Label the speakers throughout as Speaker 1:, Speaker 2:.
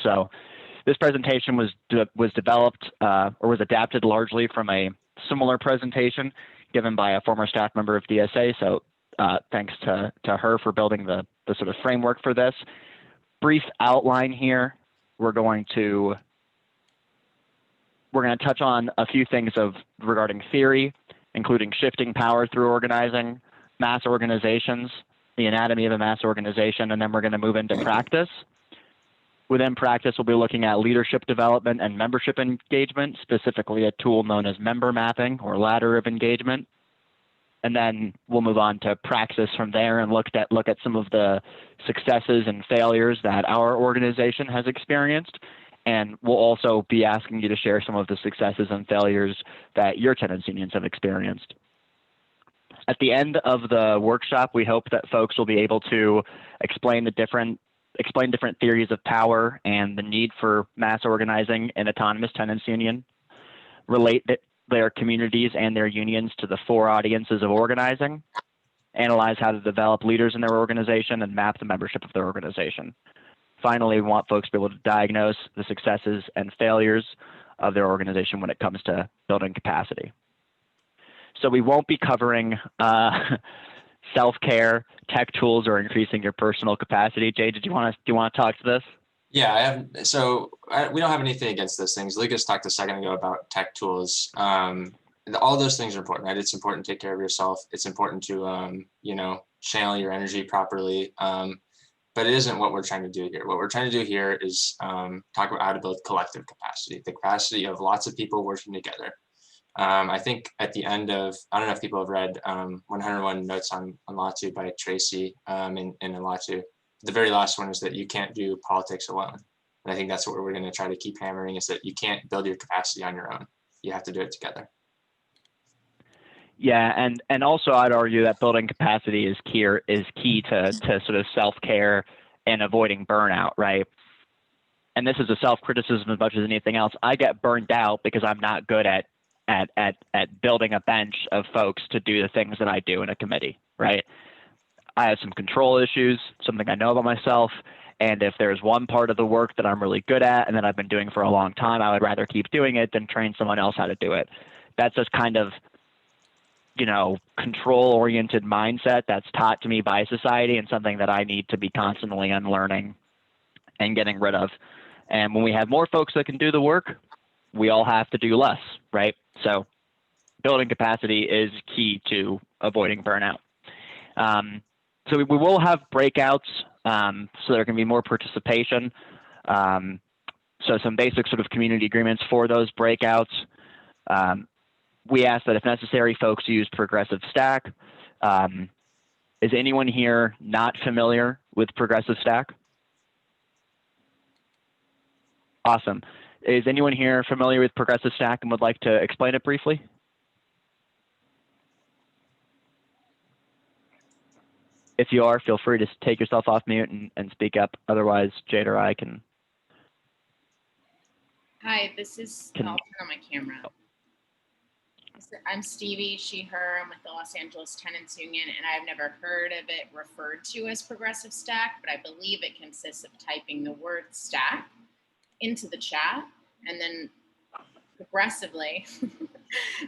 Speaker 1: So this presentation was developed or was adapted largely from a similar presentation given by a former staff member of DSA. So thanks to her for building the sort of framework for this. Brief outline here. We're going to touch on a few things regarding theory, including shifting power through organizing, mass organizations, the anatomy of a mass organization, and then we're going to move into practice. Within practice, we'll be looking at leadership development and membership engagement, specifically a tool known as member mapping or ladder of engagement. And then we'll move on to praxis from there and look at some of the successes and failures that our organization has experienced. And we'll also be asking you to share some of the successes and failures that your tenants unions have experienced. At the end of the workshop, we hope that folks will be able to explain different theories of power and the need for mass organizing in autonomous tenants union, relate their communities and their unions to the 4 audiences of organizing, analyze how to develop leaders in their organization, and map the membership of their organization. Finally, we want folks to be able to diagnose the successes and failures of their organization when it comes to building capacity. So we won't be covering self-care, tech tools, or increasing your personal capacity. Jay, do you want to talk to this?
Speaker 2: Yeah, we don't have anything against those things. Lucas talked a second ago about tech tools. All those things are important, right? It's important to take care of yourself. It's important to, channel your energy properly. But it isn't what we're trying to do here. What we're trying to do here is talk about how to build collective capacity, the capacity of lots of people working together. I think at the end of, I don't know if people have read 101 Notes on Latu by Tracy in Latu. The very last one is that you can't do politics alone. And I think that's what we're going to try to keep hammering, is that you can't build your capacity on your own. You have to do it together.
Speaker 1: Yeah, and also I'd argue that building capacity is key to sort of self-care and avoiding burnout, right? And this is a self-criticism as much as anything else. I get burned out because I'm not good at building a bench of folks to do the things that I do in a committee, right? I have some control issues, something I know about myself, and if there's one part of the work that I'm really good at and that I've been doing for a long time, I would rather keep doing it than train someone else how to do it. That's just kind of, control-oriented mindset that's taught to me by society, and something that I need to be constantly unlearning and getting rid of. And when we have more folks that can do the work, we all have to do less, right? So building capacity is key to avoiding burnout. So we will have breakouts so there can be more participation. So some basic sort of community agreements for those breakouts. We ask that if necessary, folks use progressive stack. Is anyone here not familiar with progressive stack? Awesome. Is anyone here familiar with progressive stack and would like to explain it briefly? If you are, feel free to take yourself off mute and speak up. Otherwise, Jade or I can.
Speaker 3: Hi, this is, I'll turn on my camera. I'm Stevie, she, her. I'm with the Los Angeles Tenants Union, and I've never heard of it referred to as progressive stack, but I believe it consists of typing the word stack into the chat, and then progressively,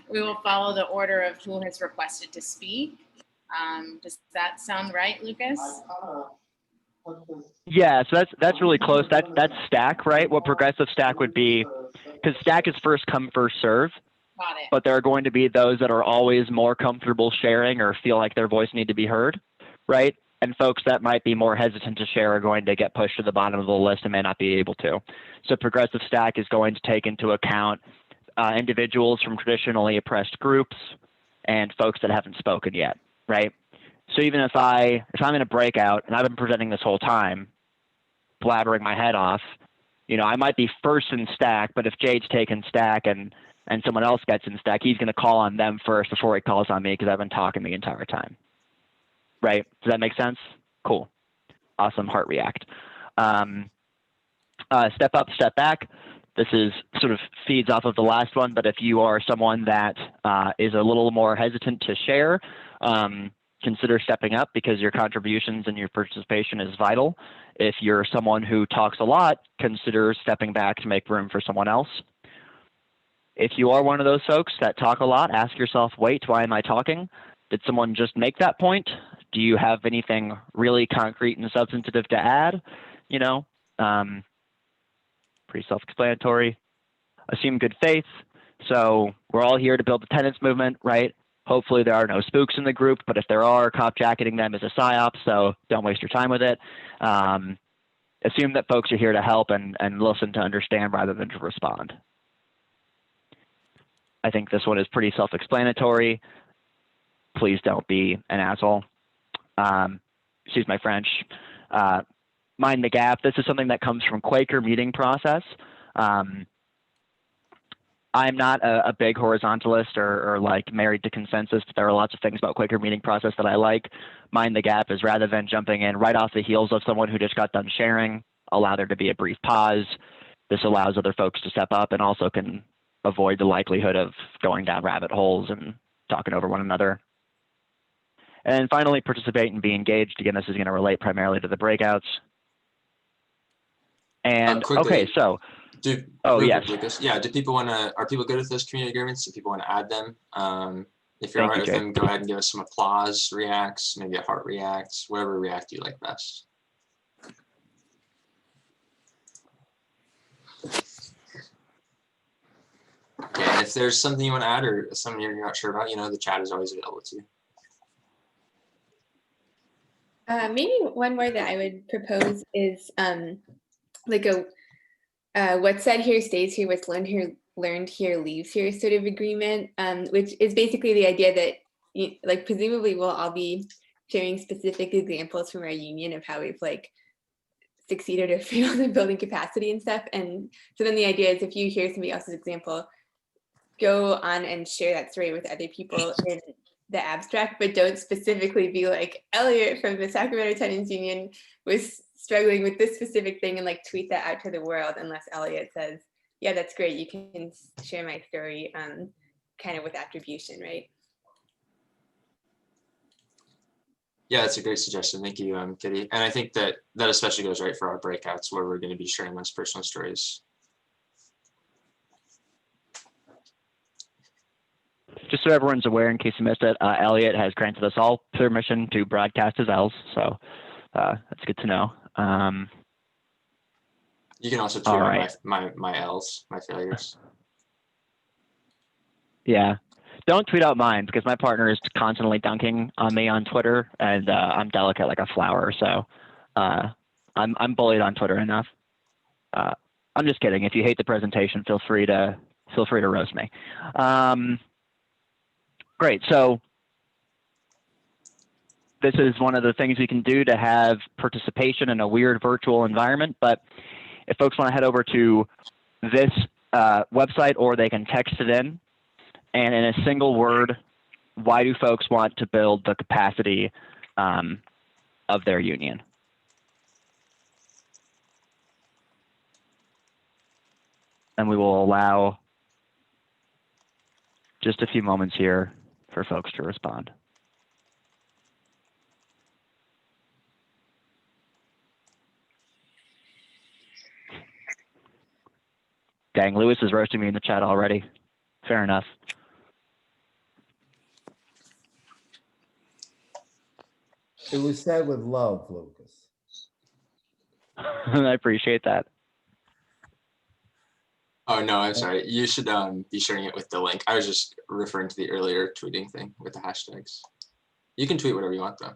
Speaker 3: we will follow the order of who has requested to speak. Does that sound right, Lucas?
Speaker 1: Yeah, so that's really close. That's stack, right? What progressive stack would be, because stack is first come, first serve.
Speaker 3: Got it.
Speaker 1: But there are going to be those that are always more comfortable sharing or feel like their voice need to be heard, right? And folks that might be more hesitant to share are going to get pushed to the bottom of the list and may not be able to. So progressive stack is going to take into account individuals from traditionally oppressed groups and folks that haven't spoken yet, right? So even if I'm in a breakout and I've been presenting this whole time, blabbering my head off, I might be first in stack, but if Jade's taken stack and someone else gets in stack, he's going to call on them first before he calls on me because I've been talking the entire time. Right? Does that make sense? Cool. Awesome. Heart react. Step up, step back. This is sort of feeds off of the last one, but if you are someone that is a little more hesitant to share, consider stepping up because your contributions and your participation is vital. If you're someone who talks a lot, consider stepping back to make room for someone else. If you are one of those folks that talk a lot, ask yourself, wait, why am I talking? Did someone just make that point? Do you have anything really concrete and substantive to add? You know, pretty self-explanatory. Assume good faith. So we're all here to build the tenants movement, right? Hopefully there are no spooks in the group, but if there are, cop jacketing them is a psyop, so don't waste your time with it. Assume that folks are here to help and listen to understand rather than to respond. I think this one is pretty self-explanatory. Please don't be an asshole. Excuse my French. Mind the gap. This is something that comes from Quaker meeting process. I'm not a big horizontalist or like married to consensus. There are lots of things about Quaker meeting process that I like. Mind the gap is rather than jumping in right off the heels of someone who just got done sharing, allow there to be a brief pause. This allows other folks to step up and also can avoid the likelihood of going down rabbit holes and talking over one another. And finally, participate and be engaged. Again, this is going to relate primarily to the breakouts. And okay, so yes.
Speaker 2: Lucas, yeah. Do people want to? Are people good with those community agreements? Do people want to add them? If you're all right with them, go ahead and give us some applause reacts, maybe a heart reacts, whatever react you like best. Okay, and if there's something you want to add or something you're not sure about, you know, the chat is always available to you.
Speaker 4: Maybe one more that I would propose is like a what's said here stays here, what's learned here leaves here sort of agreement, which is basically the idea that like presumably we'll all be sharing specific examples from our union of how we've like succeeded or failed in building capacity and stuff. And so then the idea is if you hear somebody else's example, go on and share that story with other people in the abstract, but don't specifically be like, Elliot from the Sacramento Tenants Union was struggling with this specific thing and like tweet that out to the world, unless Elliot says, yeah, that's great, you can share my story kind of with attribution, right?
Speaker 2: Yeah, that's a great suggestion. Thank you, Kitty. And I think that especially goes right for our breakouts where we're going to be sharing those personal stories.
Speaker 1: Just so everyone's aware, in case you missed it, Elliot has granted us all permission to broadcast his L's, so that's good to know.
Speaker 2: You can also tweet out my L's, my failures. Yeah.
Speaker 1: Don't tweet out mine because my partner is constantly dunking on me on Twitter, and I'm delicate like a flower, so I'm bullied on Twitter enough. I'm just kidding. If you hate the presentation, feel free to roast me. Great. So this is one of the things we can do to have participation in a weird virtual environment. But if folks want to head over to this website, or they can text it in, and in a single word, why do folks want to build the capacity of their union? And we will allow just a few moments here for folks to respond. Dang, Lewis is roasting me in the chat already. Fair enough.
Speaker 5: It was said with love, Lucas.
Speaker 1: I appreciate that.
Speaker 2: Oh, no, I'm sorry. You should be sharing it with the link. I was just referring to the earlier tweeting thing with the hashtags. You can tweet whatever you want, though.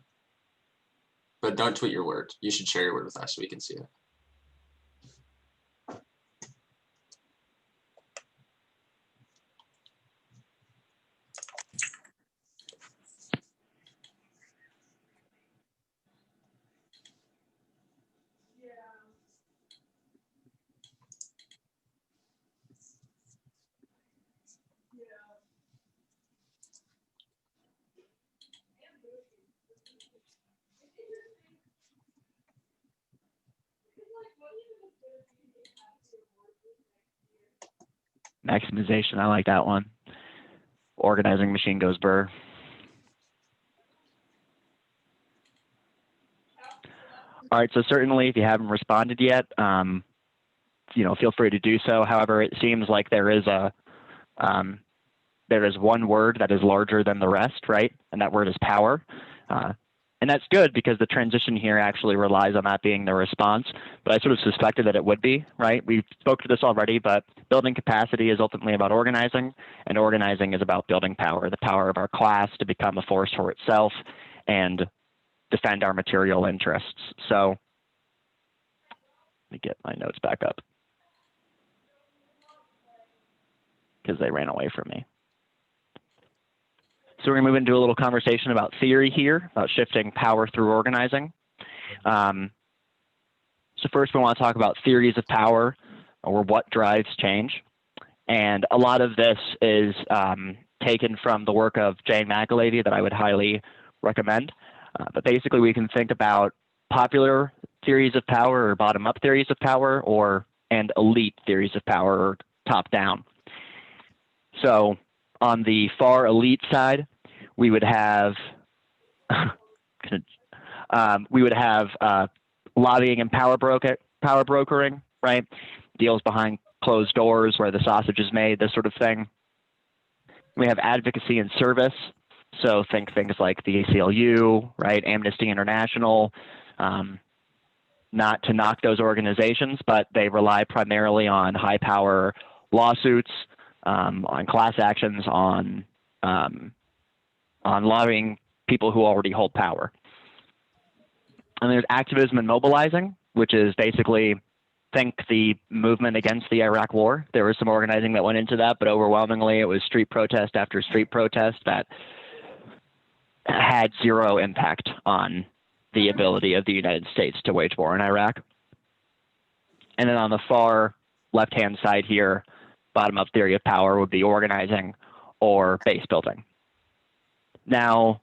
Speaker 2: But don't tweet your word. You should share your word with us so we can see it.
Speaker 1: Maximization, I like that one. Organizing machine goes burr. All right, so certainly if you haven't responded yet, feel free to do so. However, it seems like there is one word that is larger than the rest, right? And that word is power. And that's good because the transition here actually relies on that being the response. But I sort of suspected that it would be, right? We spoke to this already, but building capacity is ultimately about organizing, and organizing is about building power, the power of our class to become a force for itself and defend our material interests. So let me get my notes back up because they ran away from me. So we're going to move into a little conversation about theory here, about shifting power through organizing. So first we want to talk about theories of power, or what drives change. And a lot of this is taken from the work of Jane McAlady that I would highly recommend. But basically we can think about popular theories of power or bottom-up theories of power, and elite theories of power or top-down. So on the far elite side, we would have lobbying and power brokering, right? Deals behind closed doors where the sausage is made, this sort of thing. We have advocacy and service. So think things like the ACLU, right? Amnesty International. Not to knock those organizations, but they rely primarily on high power lawsuits, on class actions, on lobbying people who already hold power. And there's activism and mobilizing, which is basically, think the movement against the Iraq War. There was some organizing that went into that, but overwhelmingly it was street protest after street protest that had zero impact on the ability of the United States to wage war in Iraq. And then on the far left-hand side here, bottom-up theory of power would be organizing or base building. Now,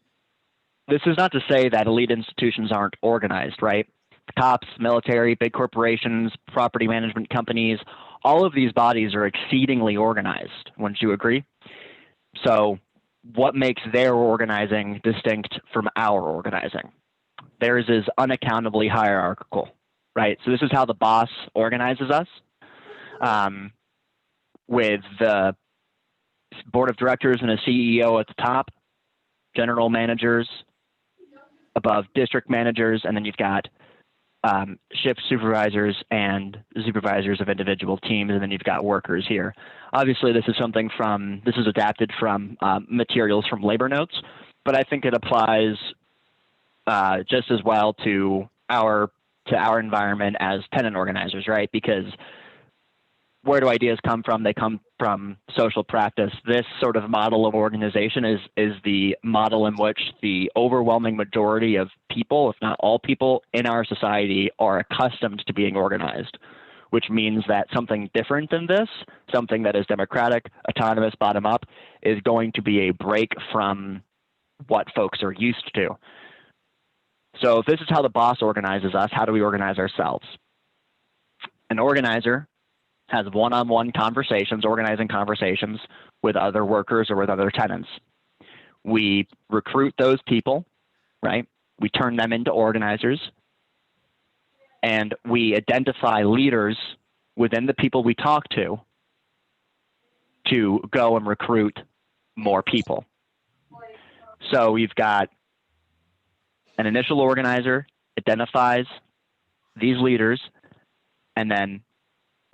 Speaker 1: this is not to say that elite institutions aren't organized, right? The cops, military, big corporations, property management companies, all of these bodies are exceedingly organized. Wouldn't you agree? So what makes their organizing distinct from our organizing? Theirs is unaccountably hierarchical, right? So this is how the boss organizes us, with the board of directors and a CEO at the top, general managers above district managers, and then you've got shift supervisors and supervisors of individual teams, and then you've got workers here. Obviously, this is adapted from materials from labor notes, but I think it applies just as well to our environment as tenant organizers, right? Because where do ideas come from? They come from social practice. This sort of model of organization is the model in which the overwhelming majority of people, if not all people in our society, are accustomed to being organized, which means that something different than this, something that is democratic, autonomous, bottom up, is going to be a break from what folks are used to. So if this is how the boss organizes us, how do we organize ourselves? An organizer has one-on-one conversations, organizing conversations with other workers or with other tenants. We recruit those people, right? We turn them into organizers, and we identify leaders within the people we talk to go and recruit more people. So we've got an initial organizer identifies these leaders, and then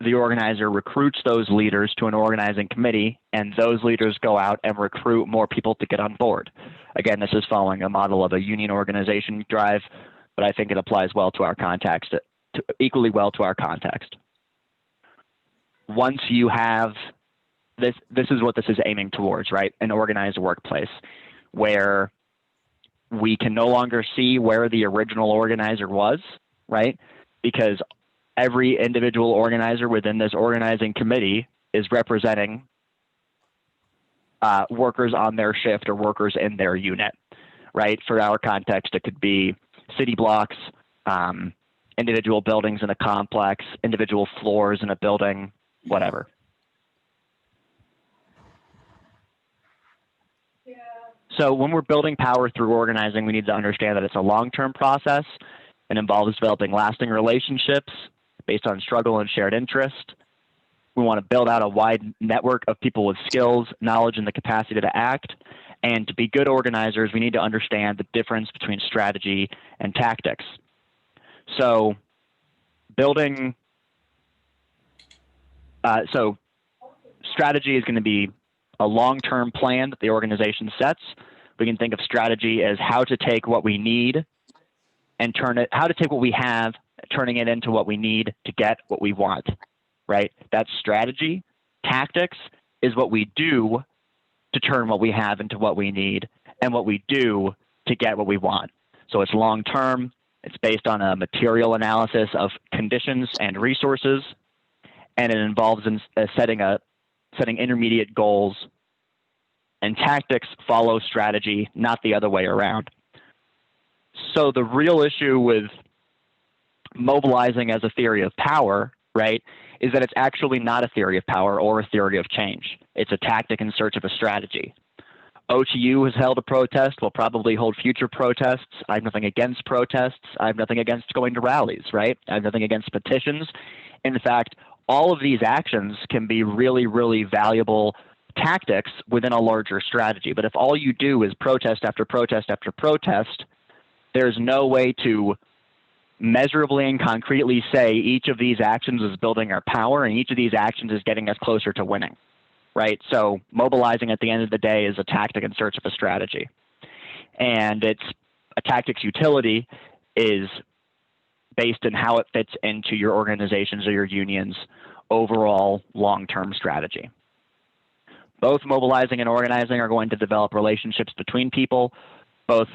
Speaker 1: the organizer recruits those leaders to an organizing committee, and those leaders go out and recruit more people to get on board. Again, this is following a model of a union organization drive, but I think it applies well to our context, equally well to our context. Once you have this is what this is aiming towards, right? An organized workplace where we can no longer see where the original organizer was, right? Because every individual organizer within this organizing committee is representing workers on their shift or workers in their unit, right? For our context, it could be city blocks, individual buildings in a complex, individual floors in a building, whatever. So when we're building power through organizing, we need to understand that it's a long-term process, It involves developing lasting relationships based on struggle and shared interest. We want to build out a wide network of people with skills, knowledge, and the capacity to act. And to be good organizers, we need to understand the difference between strategy and tactics. So strategy is going to be a long-term plan that the organization sets. We can think of strategy as how to take what we need and how to take what we have, turning it into what we need to get what we want, right? That's strategy. Tactics is what we do to turn what we have into what we need and what we do to get what we want. So it's long-term. It's based on a material analysis of conditions and resources, and it involves setting intermediate goals. And tactics follow strategy, not the other way around. So the real issue with mobilizing as a theory of power, right, is that it's actually not a theory of power or a theory of change. It's a tactic in search of a strategy. OTU has held a protest, will probably hold future protests. I have nothing against protests. I have nothing against going to rallies, right? I have nothing against petitions. In fact, all of these actions can be really, really valuable tactics within a larger strategy. But if all you do is protest after protest after protest, there's no way to measurably and concretely say each of these actions is building our power and each of these actions is getting us closer to winning, right? So mobilizing at the end of the day is a tactic in search of a strategy. And it's a tactic's utility is based on how it fits into your organization's or your union's overall long-term strategy. Both mobilizing and organizing are going to develop relationships between people. Both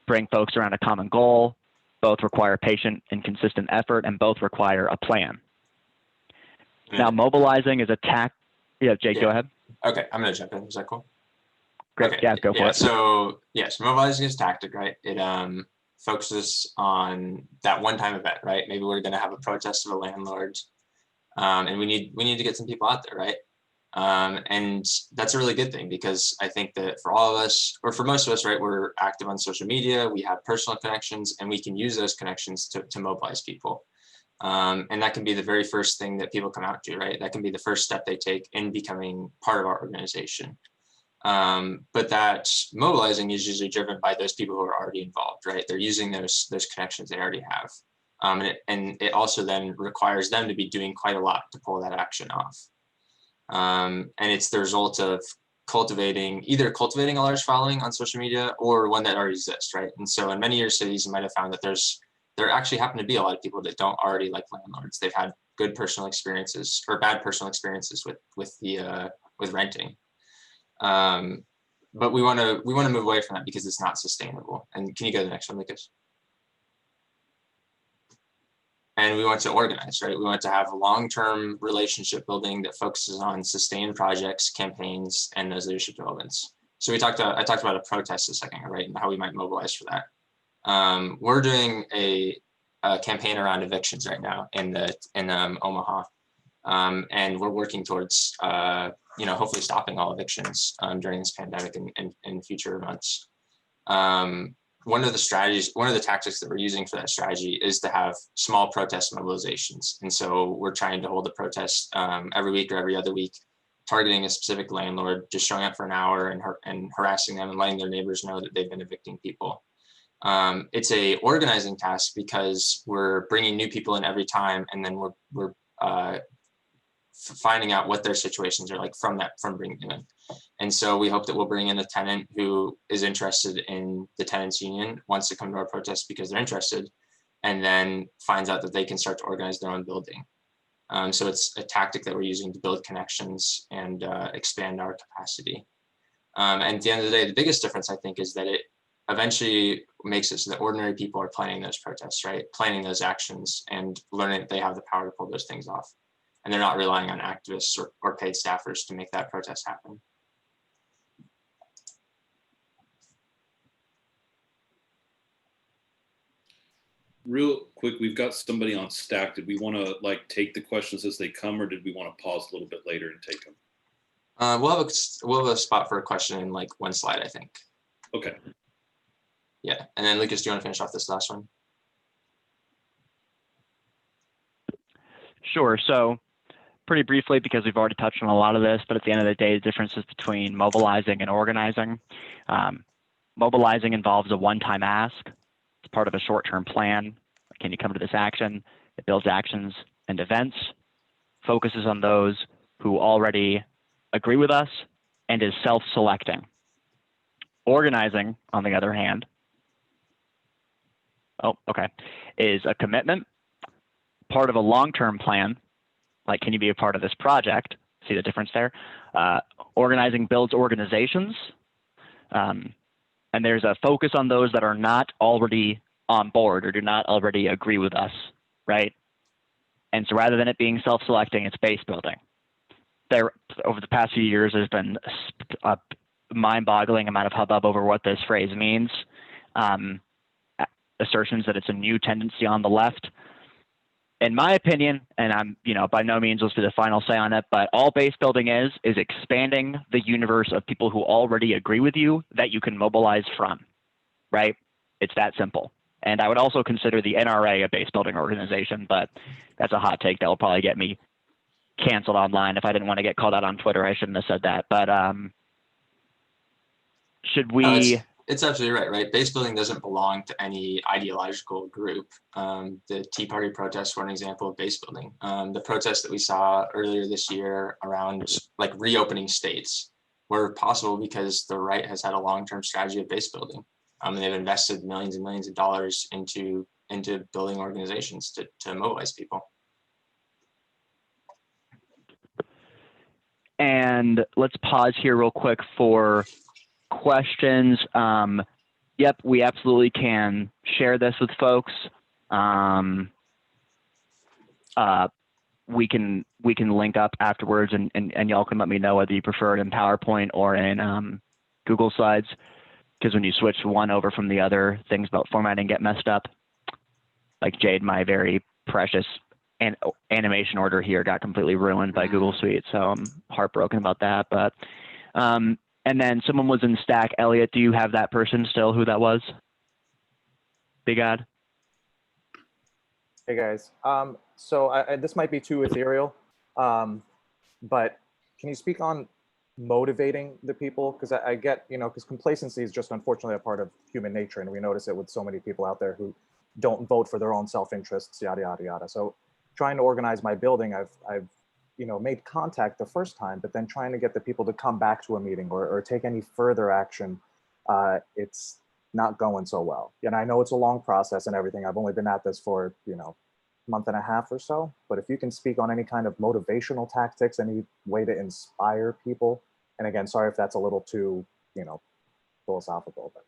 Speaker 1: bring folks around a common goal. Both require patient and consistent effort, and both require a plan. Now, mobilizing is a Yeah, Jake, go ahead.
Speaker 2: Okay, I'm going to jump in. Is that cool?
Speaker 1: Great.
Speaker 2: Okay.
Speaker 1: Yeah, go for it.
Speaker 2: So, yes, mobilizing is tactic, right? It focuses on that one-time event, right? Maybe we're going to have a protest of a landlord, and we need to get some people out there, right? And that's a really good thing because I think that for all of us, or for most of us, right, we're active on social media, we have personal connections, and we can use those connections to mobilize people. And that can be the very first thing that people come out to, right? That can be the first step they take in becoming part of our organization. But that mobilizing is usually driven by those people who are already involved, right? They're using those connections they already have. And it also then requires them to be doing quite a lot to pull that action off. And it's the result of either cultivating a large following on social media or one that already exists, right? And so in many of your cities, you might have found that there actually happen to be a lot of people that don't already like landlords. They've had good personal experiences or bad personal experiences with renting. But we want to move away from that because it's not sustainable. And can you go to the next one, Lucas? And we want to organize, right? We want to have long-term relationship building that focuses on sustained projects, campaigns, and those leadership developments. So I talked about a protest a second, right? And how we might mobilize for that. We're doing a campaign around evictions right now in Omaha. And we're working towards, hopefully stopping all evictions during this pandemic and in future months. One of the tactics that we're using for that strategy is to have small protest mobilizations. And so we're trying to hold a protest every week or every other week, targeting a specific landlord, just showing up for an hour and harassing them and letting their neighbors know that they've been evicting people. It's a organizing task because we're bringing new people in every time, and then we're finding out what their situations are like from bringing them in. And so we hope that we'll bring in a tenant who is interested in the tenants union, wants to come to our protest because they're interested, and then finds out that they can start to organize their own building. So it's a tactic that we're using to build connections and expand our capacity. And at the end of the day, the biggest difference, I think, is that it eventually makes it so that ordinary people are planning those protests, right? Planning those actions and learning that they have the power to pull those things off. And they're not relying on activists or paid staffers to make that protest happen.
Speaker 6: Real quick, we've got somebody on stack. Did we want to take the questions as they come, or did we want to pause a little bit later and take them?
Speaker 2: We'll have a spot for a question in one slide, I think.
Speaker 6: Okay.
Speaker 2: Yeah, and then Lucas, do you want to finish off this last one?
Speaker 1: Sure. So pretty briefly, because we've already touched on a lot of this, but at the end of the day, the differences between mobilizing and organizing. Mobilizing involves a one-time ask. It's part of a short-term plan. Can you come to this action? It builds actions and events, focuses on those who already agree with us, and is self-selecting. Organizing, on the other hand, is a commitment, part of a long-term plan. Like, can you be a part of this project? See the difference there? Organizing builds organizations, and there's a focus on those that are not already on board or do not already agree with us, right? And so rather than it being self-selecting, it's base building. There, over the past few years, there's been a mind-boggling amount of hubbub over what this phrase means. Assertions that it's a new tendency on the left. In my opinion, and I'm, by no means let's do the final say on it, but all base building is expanding the universe of people who already agree with you that you can mobilize from, right? It's that simple. And I would also consider the NRA a base building organization, but that's a hot take that will probably get me canceled online. If I didn't want to get called out on Twitter, I shouldn't have said that. But should we?
Speaker 2: No, it's absolutely right? Base building doesn't belong to any ideological group. The Tea Party protests were an example of base building. The protests that we saw earlier this year around like reopening states were possible because the right has had a long-term strategy of base building. And they've invested millions and millions of dollars into building organizations to mobilize people.
Speaker 1: And let's pause here real quick for questions. Yep, we absolutely can share this with folks. We can link up afterwards, and y'all can let me know whether you prefer it in PowerPoint or in Google Slides. Because when you switch one over from the other, things about formatting get messed up. Like Jade, my very precious animation order here got completely ruined by Google Suite, so I'm heartbroken about that. But and then someone was in Stack. Elliot, do you have that person still? Who that was? Big Ad.
Speaker 7: Hey guys. So this might be too ethereal, but can you speak on motivating the people? Because I get, because complacency is just unfortunately a part of human nature, and we notice it with so many people out there who don't vote for their own self-interests, yada yada yada. So trying to organize my building, I've made contact the first time, but then trying to get the people to come back to a meeting or take any further action, it's not going so well. And I know it's a long process and everything. I've only been at this for month and a half or so, but if you can speak on any kind of motivational tactics, any way to inspire people, and again, sorry if that's a little too philosophical, but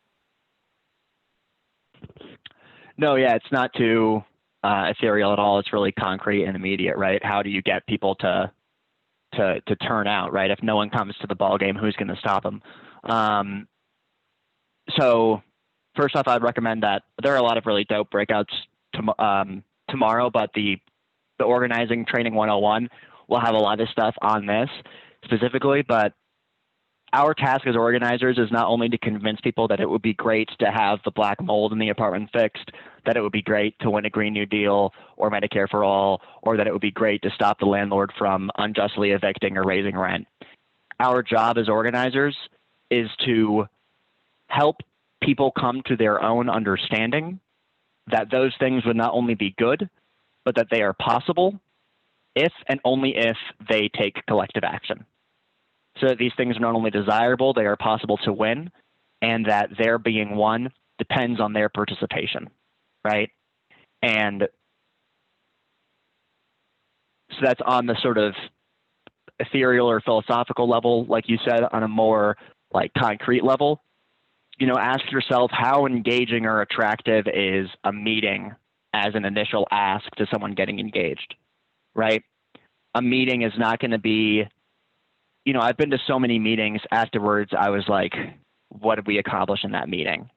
Speaker 1: no, yeah, it's not too ethereal at all. It's really concrete and immediate, right? How do you get people to turn out, right? If no one comes to the ball game, who's going to stop them? So first off, I'd recommend that there are a lot of really dope breakouts tomorrow, but the organizing training 101 will have a lot of stuff on this specifically. But our task as organizers is not only to convince people that it would be great to have the black mold in the apartment fixed, that it would be great to win a Green New Deal or Medicare for all, or that it would be great to stop the landlord from unjustly evicting or raising rent. Our job as organizers is to help people come to their own understanding that those things would not only be good, but that they are possible if and only if they take collective action. So that these things are not only desirable, they are possible to win, and that their being won depends on their participation, right? And so that's on the sort of ethereal or philosophical level, like you said. On a more like concrete level, ask yourself how engaging or attractive is a meeting as an initial ask to someone getting engaged, right? A meeting is not going to be, I've been to so many meetings afterwards. I was like, what did we accomplish in that meeting?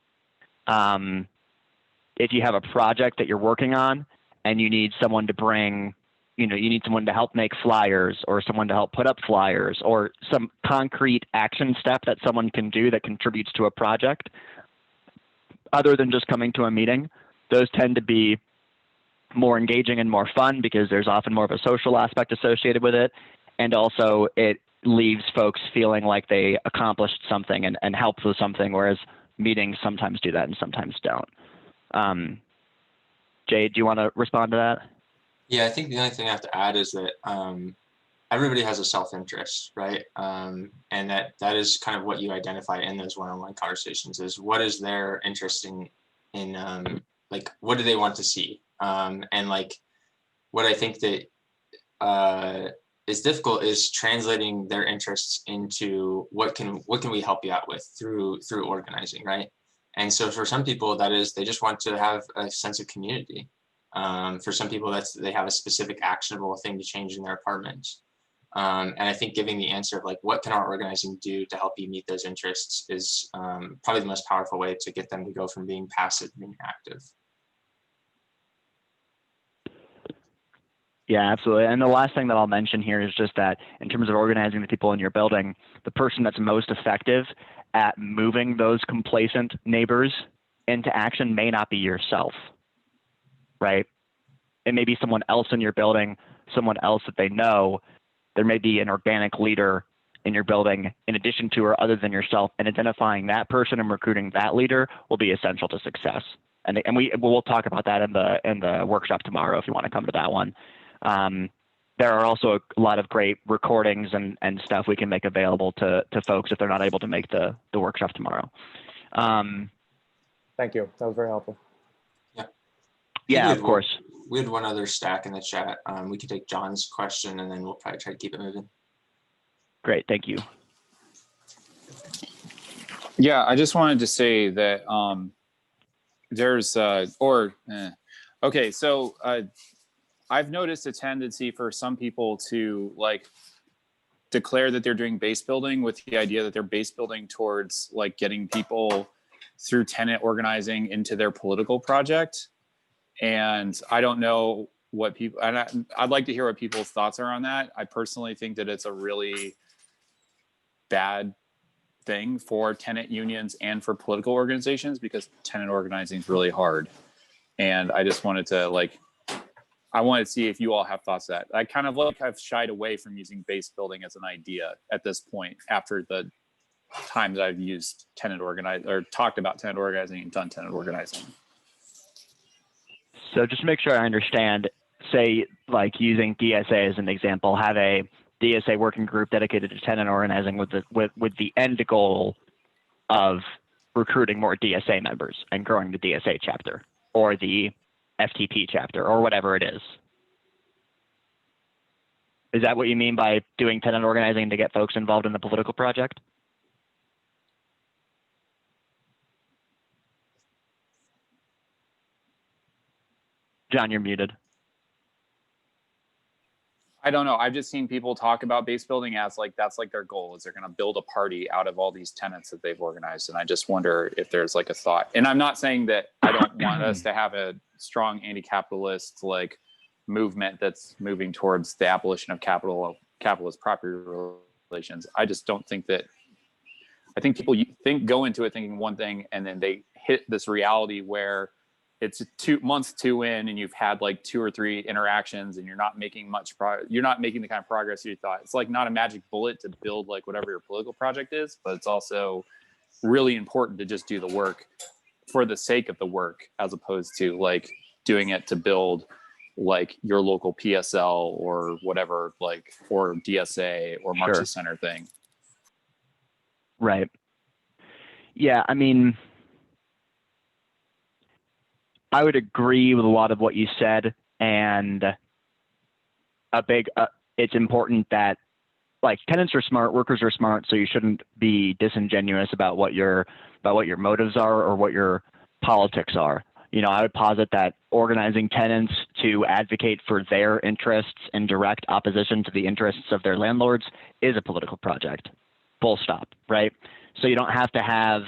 Speaker 1: If you have a project that you're working on and you need someone to bring, you need someone to help make flyers or someone to help put up flyers or some concrete action step that someone can do that contributes to a project, other than just coming to a meeting, those tend to be more engaging and more fun because there's often more of a social aspect associated with it. And also it leaves folks feeling like they accomplished something and helped with something, whereas meetings sometimes do that and sometimes don't. Jay, do you want to respond to that?
Speaker 2: Yeah, I think the only thing I have to add is that everybody has a self-interest, right? And that is kind of what you identify in those one-on-one conversations is what is their interest in like, what do they want to see? And like, what I think that is difficult is translating their interests into what can we help you out with through organizing, right? And so for some people, that is they just want to have a sense of community. For some people, they have a specific actionable thing to change in their apartment. And I think giving the answer of like, what can our organizing do to help you meet those interests is probably the most powerful way to get them to go from being passive to being active.
Speaker 1: Yeah, absolutely. And the last thing that I'll mention here is just that in terms of organizing the people in your building, the person that's most effective at moving those complacent neighbors into action may not be yourself, right? It may be someone else in your building, someone else that they know. There may be an organic leader in your building in addition to or other than yourself, and identifying that person and recruiting that leader will be essential to success. And we'll talk about that in the workshop tomorrow if you want to come to that one. There are also a lot of great recordings and stuff we can make available to folks if they're not able to make the workshop tomorrow.
Speaker 7: Thank you. That was very helpful.
Speaker 1: Yeah, of course.
Speaker 2: We had one other stack in the chat. We could take John's question and then we'll probably try to keep it moving.
Speaker 1: Great, thank you.
Speaker 8: Yeah, I just wanted to say that okay, so I've noticed a tendency for some people to like declare that they're doing base building with the idea that they're base building towards like getting people through tenant organizing into their political project. And I don't know what people, and I'd like to hear what people's thoughts are on that. I personally think that it's a really bad thing for tenant unions and for political organizations because tenant organizing is really hard. And I just wanted to I wanted to see if you all have thoughts on that. I kind of have shied away from using base building as an idea at this point after the time that I've used tenant organize or talked about tenant organizing and done tenant organizing.
Speaker 1: So just to make sure I understand, say like using DSA as an example, have a DSA working group dedicated to tenant organizing with the end goal of recruiting more DSA members and growing the DSA chapter or the FTP chapter or whatever it is. Is that what you mean by doing tenant organizing to get folks involved in the political project? John, you're muted.
Speaker 8: I don't know. I've just seen people talk about base building as like that's like their goal is they're going to build a party out of all these tenants that they've organized. And I just wonder if there's like a thought. And I'm not saying that I don't want us to have a strong anti-capitalist like movement that's moving towards the abolition of capitalist property relations. I just don't think that. I think people go into it thinking one thing and then they hit this reality where it's 2 months in and you've had like 2 or 3 interactions and you're not making you're not making the kind of progress you thought. It's like not a magic bullet to build like whatever your political project is, but it's also really important to just do the work for the sake of the work as opposed to like doing it to build like your local PSL or whatever, like, or DSA or Marxist Center thing.
Speaker 1: Right. Yeah, I mean, I would agree with a lot of what you said, and it's important that like tenants are smart, workers are smart, so you shouldn't be disingenuous about what your motives are or what your politics are. You know, I would posit that organizing tenants to advocate for their interests in direct opposition to the interests of their landlords is a political project. Full stop, right? So you don't have to have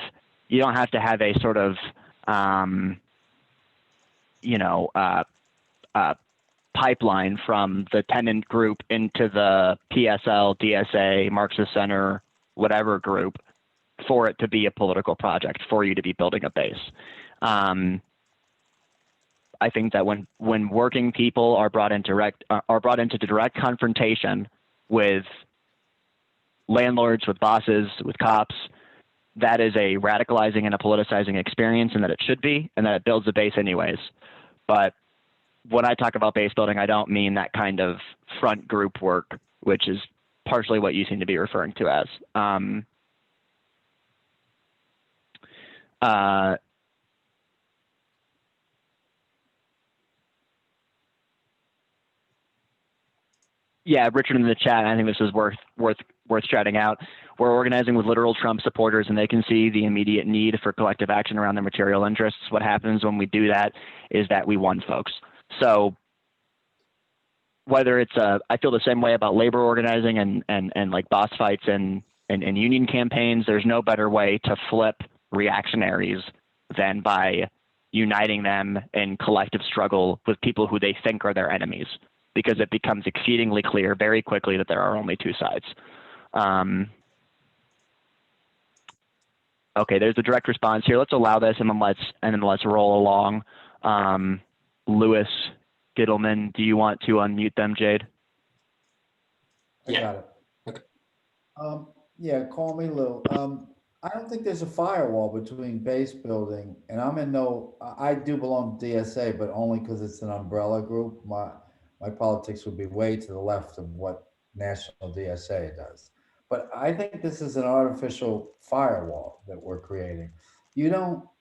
Speaker 1: a sort of pipeline from the tenant group into the PSL, DSA, Marxist Center, whatever group for it to be a political project, for you to be building a base. I think that when working people are brought into direct confrontation with landlords, with bosses, with cops, that is a radicalizing and a politicizing experience, and that it should be, and that it builds a base anyways. But when I talk about base building, I don't mean that kind of front group work, which is partially what you seem to be referring to as. Yeah, Richard in the chat, I think this is worth shouting out. We're organizing with literal Trump supporters, and they can see the immediate need for collective action around their material interests. What happens when we do that is that we won, folks. So whether it's I feel the same way about labor organizing and like boss fights and union campaigns, there's no better way to flip reactionaries than by uniting them in collective struggle with people who they think are their enemies, because it becomes exceedingly clear very quickly that there are only two sides. Okay, there's a direct response here. Let's allow this, and then let's roll along. Louis Gittleman, do you want to unmute them, Jade?
Speaker 5: I got it.
Speaker 2: Okay.
Speaker 5: Yeah, call me Lou. I don't think there's a firewall between base building, and I do belong to DSA, but only because it's an umbrella group. My politics would be way to the left of what National DSA does. But I think this is an artificial firewall that we're creating. You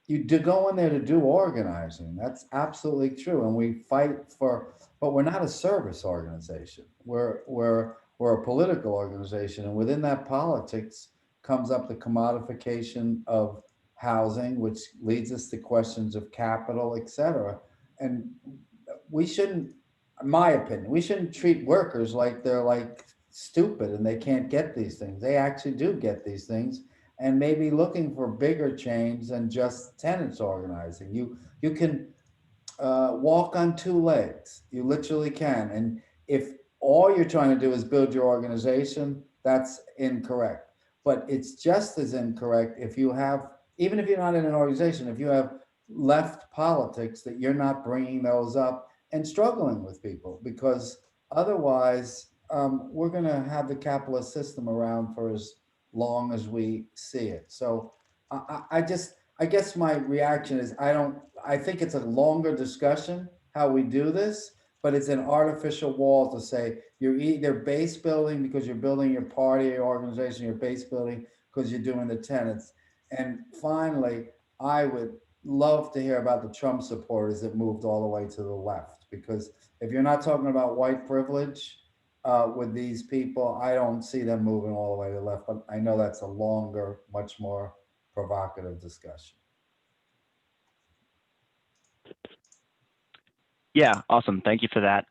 Speaker 5: do go in there to do organizing. That's absolutely true. And we fight but we're not a service organization. We're a political organization. And within that politics comes up the commodification of housing, which leads us to questions of capital, et cetera. And we shouldn't, in my opinion, we shouldn't treat workers like they're like stupid and they can't get these things. They actually do get these things, and maybe looking for bigger change than just tenants organizing. You can walk on two legs. You literally can. And if all you're trying to do is build your organization, that's incorrect. But it's just as incorrect if you have, even if you're not in an organization, if you have left politics, that you're not bringing those up and struggling with people, because otherwise we're going to have the capitalist system around for as long as we see it. So I guess my reaction is I think it's a longer discussion how we do this, but it's an artificial wall to say you're either base building because you're building your party or organization, you're base building because you're doing the tenants. And finally, I would love to hear about the Trump supporters that moved all the way to the left, because if you're not talking about white privilege with these people, I don't see them moving all the way to the left, but I know that's a longer, much more provocative discussion.
Speaker 1: Yeah, awesome. Thank you for that.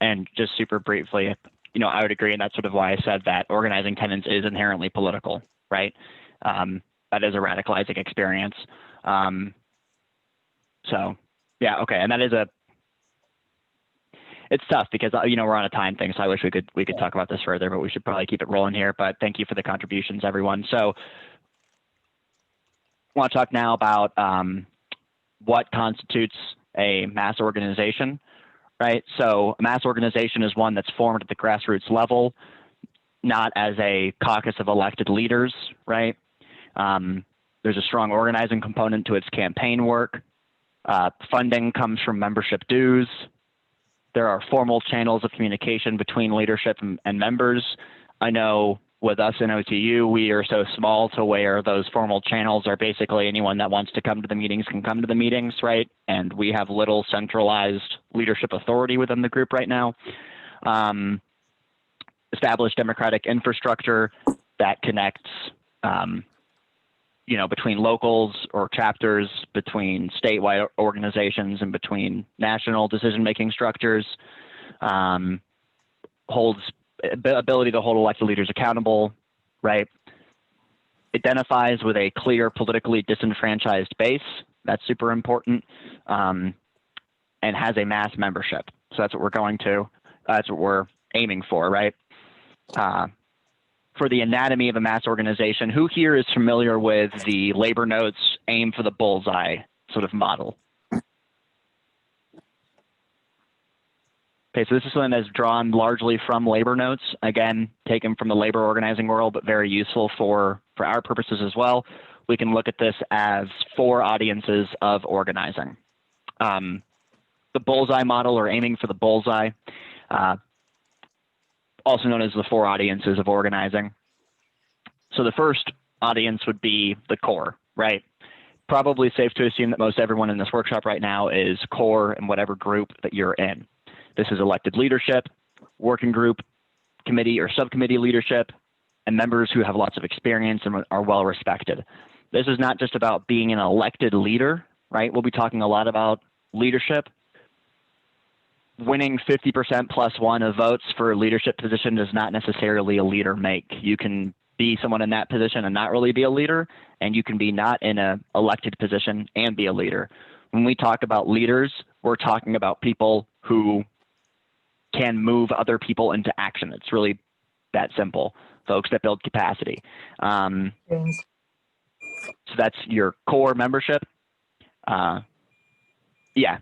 Speaker 1: And just super briefly, I would agree, and that's sort of why I said that organizing tenants is inherently political, right? That is a radicalizing experience. So, yeah, okay, and that is it's tough because we're on a time thing, so I wish we could talk about this further, but we should probably keep it rolling here. But thank you for the contributions, everyone. So, I want to talk now about what constitutes a mass organization, right? So a mass organization is one that's formed at the grassroots level, not as a caucus of elected leaders, right? There's a strong organizing component to its campaign work. Funding comes from membership dues. There are formal channels of communication between leadership and members. I know with us in OTU, we are so small to where those formal channels are basically anyone that wants to come to the meetings can come to the meetings, right? And we have little centralized leadership authority within the group right now. Established democratic infrastructure that connects, between locals or chapters, between statewide organizations, and between national decision-making structures. Holds ability to hold elected leaders accountable, right? Identifies with a clear politically disenfranchised base. That's super important. And has a mass membership. So that's what that's what we're aiming for, right? For the anatomy of a mass organization, who here is familiar with the labor notes aim for the bullseye sort of model? Okay, so this is something that's drawn largely from labor notes, again, taken from the labor organizing world, but very useful for our purposes as well. We can look at this as 4 audiences of organizing. The bullseye model, or aiming for the bullseye, also known as the 4 audiences of organizing. So the first audience would be the core, right? Probably safe to assume that most everyone in this workshop right now is core in whatever group that you're in. This is elected leadership, working group, committee or subcommittee leadership, and members who have lots of experience and are well respected. This is not just about being an elected leader, right? We'll be talking a lot about leadership. Winning 50% plus 1 of votes for a leadership position does not necessarily a leader make. You can be someone in that position and not really be a leader, and you can be not in an elected position and be a leader. When we talk about leaders, we're talking about people who can move other people into action. It's really that simple. Folks that build capacity. So that's your core membership. Yeah,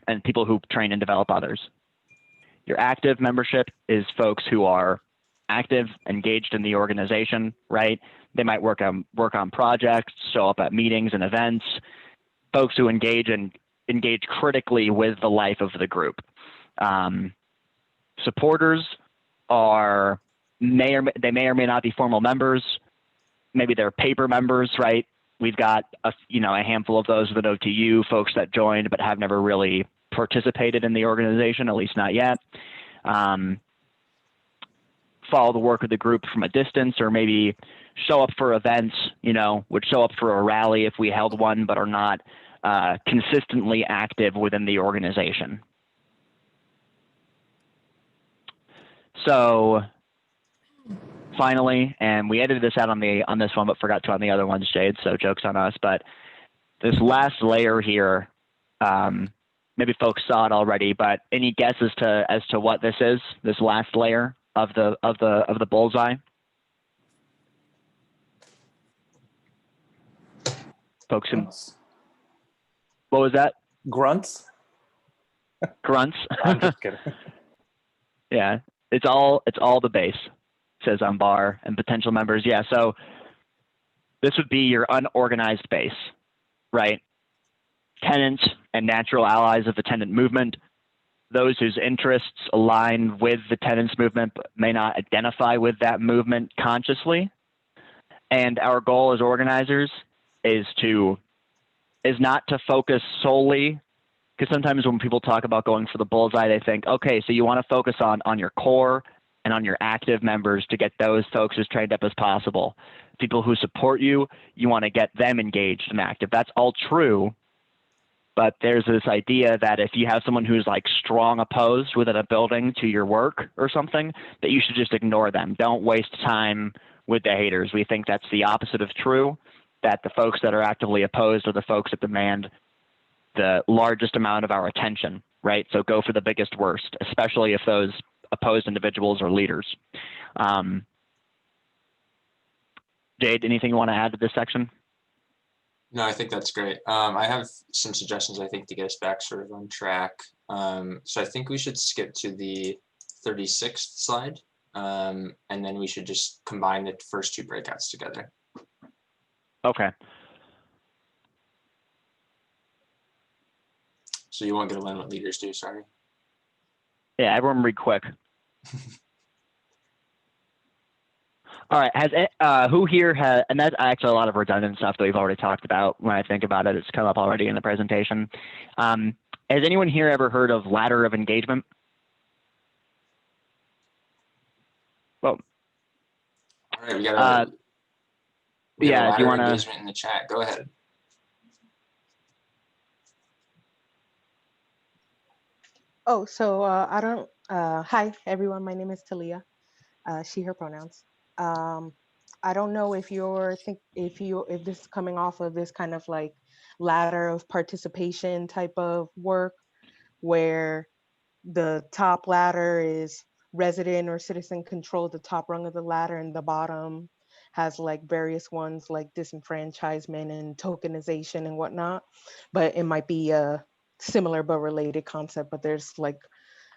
Speaker 1: and people who train and develop others. Your active membership is folks who are active, engaged in the organization, right? They might work on projects, show up at meetings and events, folks who engage critically with the life of the group. Supporters are may or may not be formal members. Maybe they're paper members, right? We've got a handful of those with an OTU, folks that joined but have never really participated in the organization, at least not yet. Follow the work of the group from a distance, or maybe show up for events, would show up for a rally if we held one, but are not consistently active within the organization. So finally, and we edited this out on this one, but forgot to on the other ones, Jade, so joke's on us. But this last layer here, maybe folks saw it already, but any guesses as to what this is, this last layer of the bullseye? Folks, what was that?
Speaker 7: Grunts?
Speaker 1: Grunts?
Speaker 7: I'm just kidding.
Speaker 1: Yeah, it's all the base, says Umbar, and potential members. Yeah, so this would be your unorganized base, right? Tenants and natural allies of the tenant movement, those whose interests align with the tenants movement but may not identify with that movement consciously. And our goal as organizers is not to focus solely, because sometimes when people talk about going for the bullseye, they think, okay, so you want to focus on your core and on your active members to get those folks as trained up as possible. People who support you, you want to get them engaged and active. That's all true. But there's this idea that if you have someone who's like strong opposed within a building to your work or something, that you should just ignore them. Don't waste time with the haters. We think that's the opposite of true, that the folks that are actively opposed are the folks that demand the largest amount of our attention, right? So go for the biggest worst, especially if those opposed individuals are leaders. Jade, anything you want to add to this section?
Speaker 2: No, I think that's great. I have some suggestions, I think, to get us back sort of on track. So I think we should skip to the 36th slide, and then we should just combine the first 2 breakouts together.
Speaker 1: Okay.
Speaker 2: So you won't get to learn what leaders do, sorry.
Speaker 1: Yeah, everyone read quick. All right, who here has, and that's actually a lot of redundant stuff that we've already talked about. When I think about it, it's come up already in the presentation. Has anyone here ever heard of ladder of engagement? Well,
Speaker 2: all right, we got a
Speaker 1: yeah, do you want to
Speaker 2: engagement in the chat? Go ahead.
Speaker 9: Oh, so I don't, hi everyone, my name is Talia, she, her pronouns. I don't know if if this is coming off of this kind of like ladder of participation type of work where the top ladder is resident or citizen control, the top rung of the ladder, and the bottom has like various ones like disenfranchisement and tokenization and whatnot, but it might be a similar but related concept, but there's like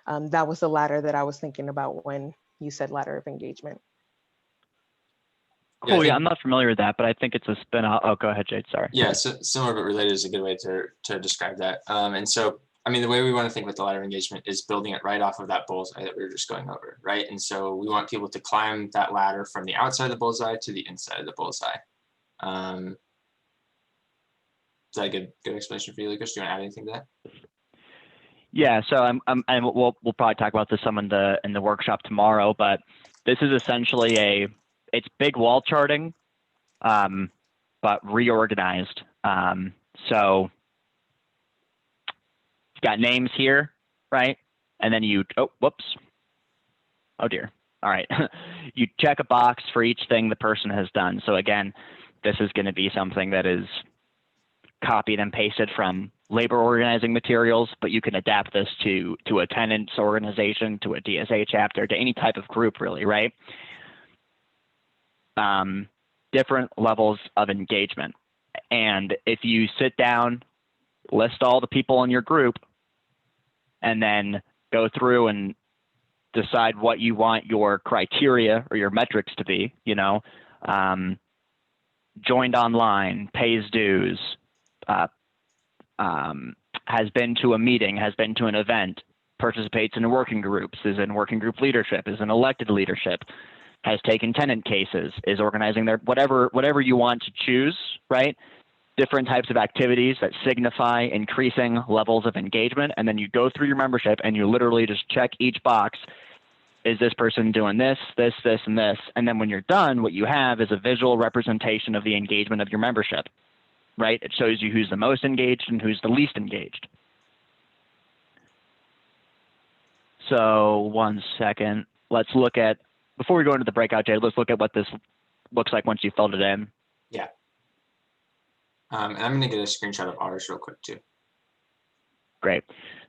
Speaker 9: That was the ladder that I was thinking about when you said ladder of engagement.
Speaker 2: Yeah, I
Speaker 1: Cool. Yeah,
Speaker 2: think-
Speaker 1: I'm not familiar with that, but I think it's a spin off. Oh, go ahead, Jade. Sorry.
Speaker 2: Yeah, so similar but related is a good way to describe that. And so, I mean, the way we want to think about the ladder of engagement is building it right off of that bullseye that we were just going over, right? And so we want people to climb that ladder from the outside of the bullseye to the inside of the bullseye. Is that a good explanation for you, Lucas? Do you want to add anything to that?
Speaker 1: Yeah, so and we'll probably talk about this some in the workshop tomorrow, but this is essentially it's big wall charting, but reorganized. So you've got names here, right? And then oh dear. All right. You check a box for each thing the person has done. So again, this is going to be something that is copied and pasted from labor organizing materials, but you can adapt this to a tenants organization, to a DSA chapter, to any type of group really, right? Different levels of engagement. And if you sit down, list all the people in your group, and then go through and decide what you want your criteria or your metrics to be, joined online, pays dues, has been to a meeting, has been to an event, participates in working groups, is in working group leadership, is in elected leadership, has taken tenant cases, is organizing their whatever you want to choose, right? Different types of activities that signify increasing levels of engagement. And then you go through your membership and you literally just check each box. Is this person doing this, this, this, and this? And then when you're done, what you have is a visual representation of the engagement of your membership, right? It shows you who's the most engaged and who's the least engaged. So 1 second, let's look at, before we go into the breakout, Jay, let's look at what this looks like once you filled it in.
Speaker 2: Yeah. And I'm going to get a screenshot of ours real quick too.
Speaker 1: Great.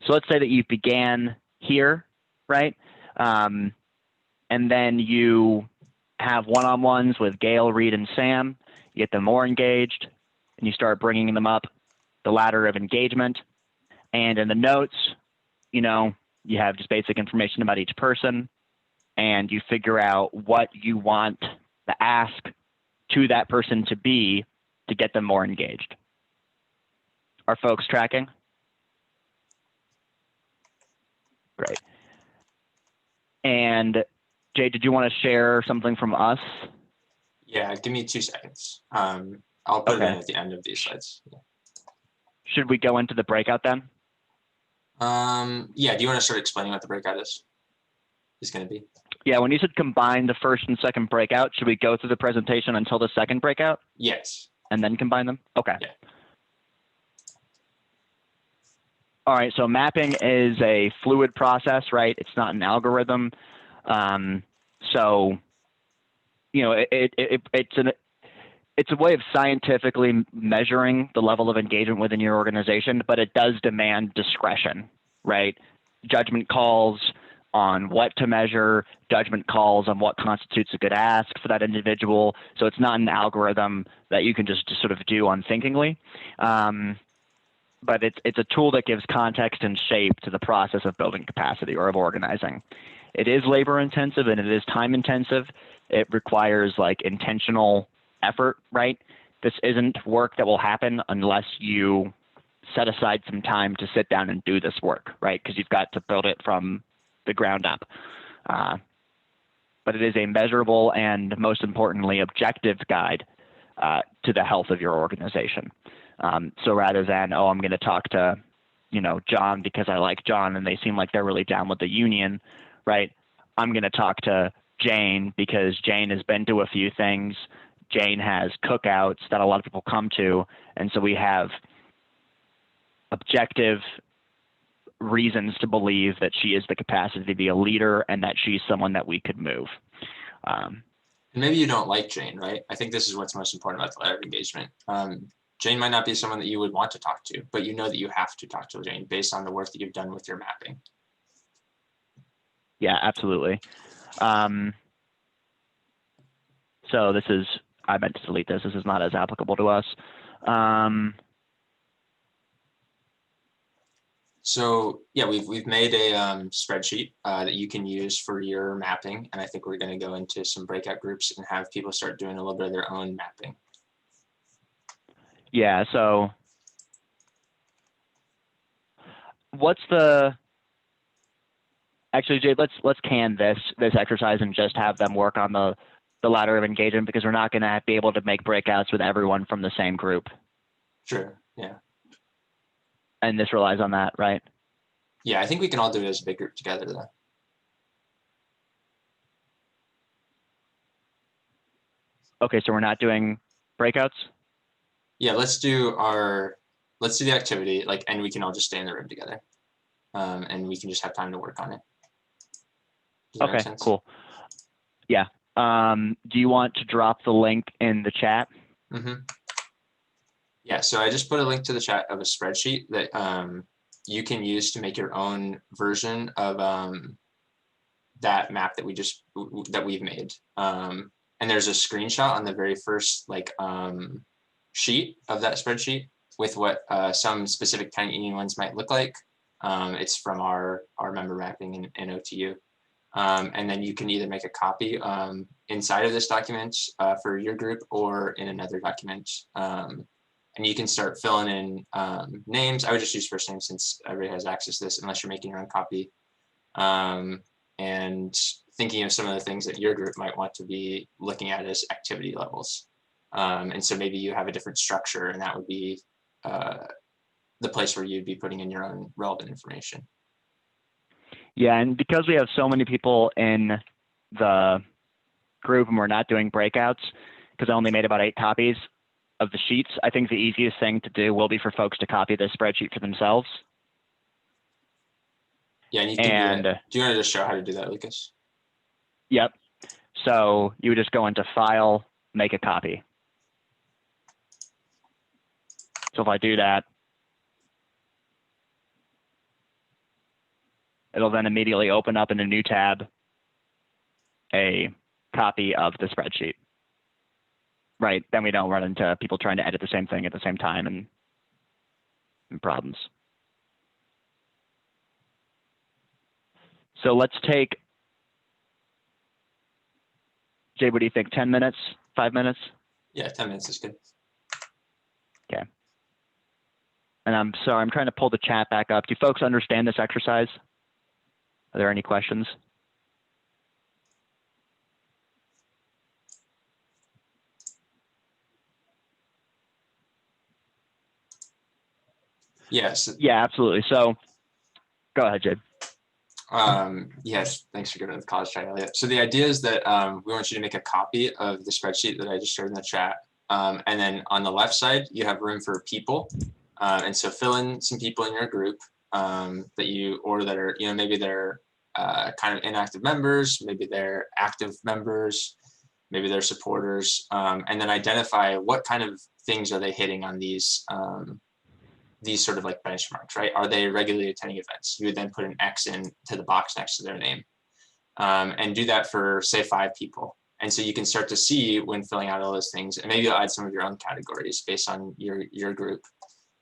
Speaker 1: So let's say that you began here, right? And then you have one-on-ones with Gail, Reed, and Sam. You get them more engaged, and you start bringing them up the ladder of engagement. And in the notes, you have just basic information about each person, and you figure out what you want the ask to that person to be to get them more engaged. Are folks tracking? Great. And Jay, did you want to share something from us?
Speaker 2: Yeah, give me 2 seconds. I'll put it in at the end of these slides. Yeah.
Speaker 1: Should we go into the breakout then?
Speaker 2: Yeah, do you want to start explaining what the breakout is going to be?
Speaker 1: Yeah, when you said combine the first and second breakout, should we go through the presentation until the second breakout?
Speaker 2: Yes.
Speaker 1: And then combine them? Okay.
Speaker 2: Yeah.
Speaker 1: All right, so mapping is a fluid process, right? It's not an algorithm. So, it's a way of scientifically measuring the level of engagement within your organization, but it does demand discretion, right? Judgment calls on what to measure, judgment calls on what constitutes a good ask for that individual. So it's not an algorithm that you can just sort of do unthinkingly. But it's a tool that gives context and shape to the process of building capacity or of organizing. It is labor intensive and it is time intensive. It requires like intentional effort, right? This isn't work that will happen unless you set aside some time to sit down and do this work, right? Because you've got to build it from the ground up. But it is a measurable and most importantly, objective guide to the health of your organization. So rather than, oh, I'm going to talk to, John because I like John and they seem like they're really down with the union, right? I'm going to talk to Jane because Jane has been to a few things. Jane has cookouts that a lot of people come to. And so we have objective reasons to believe that she has the capacity to be a leader and that she's someone that we could move.
Speaker 2: And maybe you don't like Jane, right? I think this is what's most important about the ladder of engagement. Jane might not be someone that you would want to talk to, but you know that you have to talk to Jane based on the work that you've done with your mapping.
Speaker 1: Yeah, absolutely. So this is, I meant to delete this. This is not as applicable to us.
Speaker 2: So yeah, we've made a spreadsheet that you can use for your mapping, and I think we're going to go into some breakout groups and have people start doing a little bit of their own mapping.
Speaker 1: Yeah. So what's the actually, Jade? Let's can this exercise and just have them work on the ladder of engagement, because we're not going to be able to make breakouts with everyone from the same group.
Speaker 2: Sure. Yeah.
Speaker 1: And this relies on that, right?
Speaker 2: Yeah, I think we can all do it as a big group together though.
Speaker 1: Okay, so we're not doing breakouts?
Speaker 2: Yeah, let's do the activity, like, and we can all just stay in the room together. And we can just have time to work on it. Does that make
Speaker 1: Okay,
Speaker 2: sense?
Speaker 1: cool. Yeah. Do you want to drop the link in the chat?
Speaker 2: Mm-hmm. Yeah, so I just put a link to the chat of a spreadsheet that you can use to make your own version of that map that we've made. And there's a screenshot on the very first sheet of that spreadsheet with what some specific tenant union ones might look like. It's from our member mapping in OTU. And then you can either make a copy inside of this document for your group or in another document. And you can start filling in names. I would just use first names since everybody has access to this unless you're making your own copy. And thinking of some of the things that your group might want to be looking at as activity levels. And so maybe you have a different structure, and that would be the place where you'd be putting in your own relevant information.
Speaker 1: Yeah, and because we have so many people in the group and we're not doing breakouts, because I only made about 8 copies of the sheets, I think the easiest thing to do will be for folks to copy this spreadsheet for themselves.
Speaker 2: Yeah, and you can do that. Do you want to just show how to do that, Lucas?
Speaker 1: Yep. So you would just go into File, make a copy. So if I do that, it'll then immediately open up in a new tab a copy of the spreadsheet. Right, then we don't run into people trying to edit the same thing at the same time and problems. So let's take, Jay, what do you think, 10 minutes, 5 minutes?
Speaker 2: Yeah, 10 minutes is good.
Speaker 1: Okay. And I'm sorry, I'm trying to pull the chat back up. Do folks understand this exercise? Are there any questions?
Speaker 2: Yes.
Speaker 1: Yeah, absolutely. So go ahead, Jade.
Speaker 2: Yes, thanks for giving it the college try, Elliot. So the idea is that we want you to make a copy of the spreadsheet that I just shared in the chat. And then on the left side, you have room for people. And so fill in some people in your group that are, maybe they're kind of inactive members, maybe they're active members, maybe they're supporters, and then identify what kind of things are they hitting on these sort of like benchmarks, right? Are they regularly attending events? You would then put an X into the box next to their name, and do that for say 5 people. And so you can start to see when filling out all those things, and maybe you'll add some of your own categories based on your group.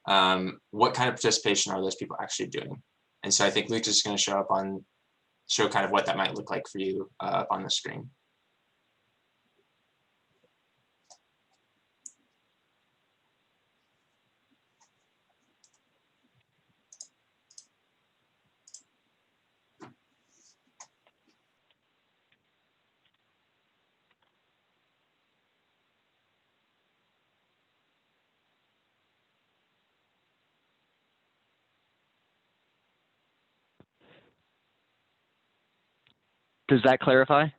Speaker 2: What kind of participation are those people actually doing? And so I think Luke is going to show kind of what that might look like for you up on the screen.
Speaker 1: Does that clarify?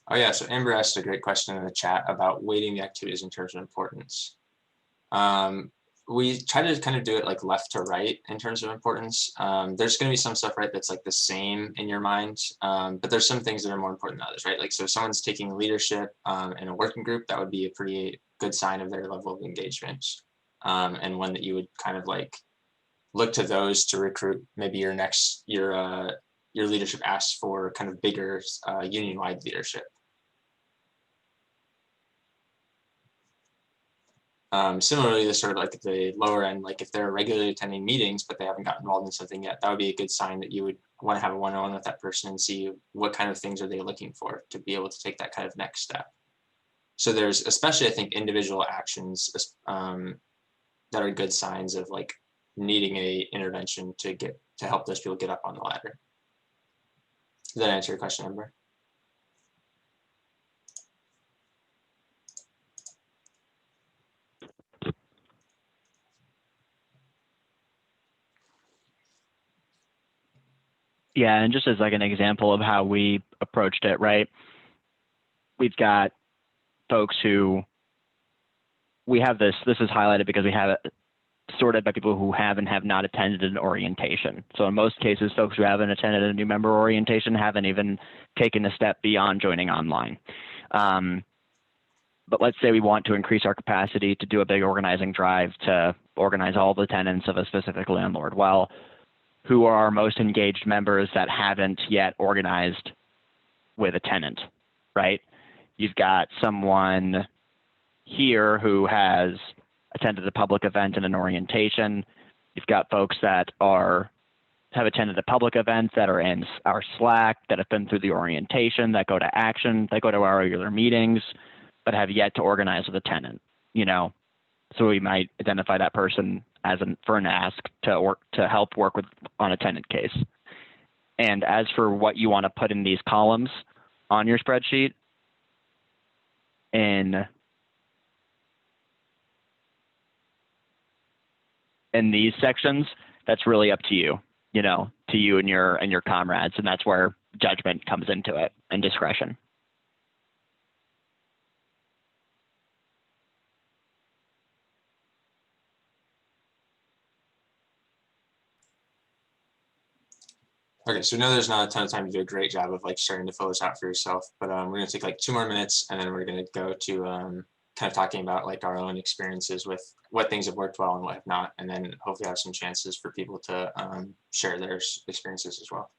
Speaker 2: Oh yeah, so Amber asked a great question in the chat about weighting the activities in terms of importance. We try to kind of do it like left to right in terms of importance. There's going to be some stuff, right, that's like the same in your mind, but there's some things that are more important than others, right? Like, so if someone's taking leadership in a working group, that would be a pretty good sign of their level of engagement, and one that you would kind of like look to those to recruit maybe your leadership asks for kind of bigger union-wide leadership. Similarly, the sort of like at the lower end, like if they're regularly attending meetings, but they haven't gotten involved in something yet, that would be a good sign that you would want to have a one-on-one with that person and see what kind of things are they looking for to be able to take that kind of next step. So there's especially, I think, individual actions that are good signs of like needing a intervention to help those people get up on the ladder. Does that answer your question, Amber?
Speaker 1: Yeah, and just as like an example of how we approached it, right? We've got folks who we have this is highlighted because we have it sorted by people who have and have not attended an orientation. So in most cases, folks who haven't attended a new member orientation haven't even taken a step beyond joining online. But let's say we want to increase our capacity to do a big organizing drive to organize all the tenants of a specific landlord. Well, who are our most engaged members that haven't yet organized with a tenant, right? You've got someone here who has attended a public event and an orientation. You've got folks that have attended a public event that are in our Slack, that have been through the orientation, that go to action, that go to our regular meetings, but have yet to organize with a tenant, you know? So we might identify that person for an ask to help work on a tenant case. And as for what you want to put in these columns on your spreadsheet, in these sections, that's really up to you, to you and your comrades, and that's where judgment comes into it and discretion.
Speaker 2: Okay, so we know there's not a ton of time to do a great job of like starting to fill this out for yourself, but we're gonna take like 2 more minutes and then we're gonna go to kind of talking about like our own experiences with what things have worked well and what have not, and then hopefully have some chances for people to share their experiences as well.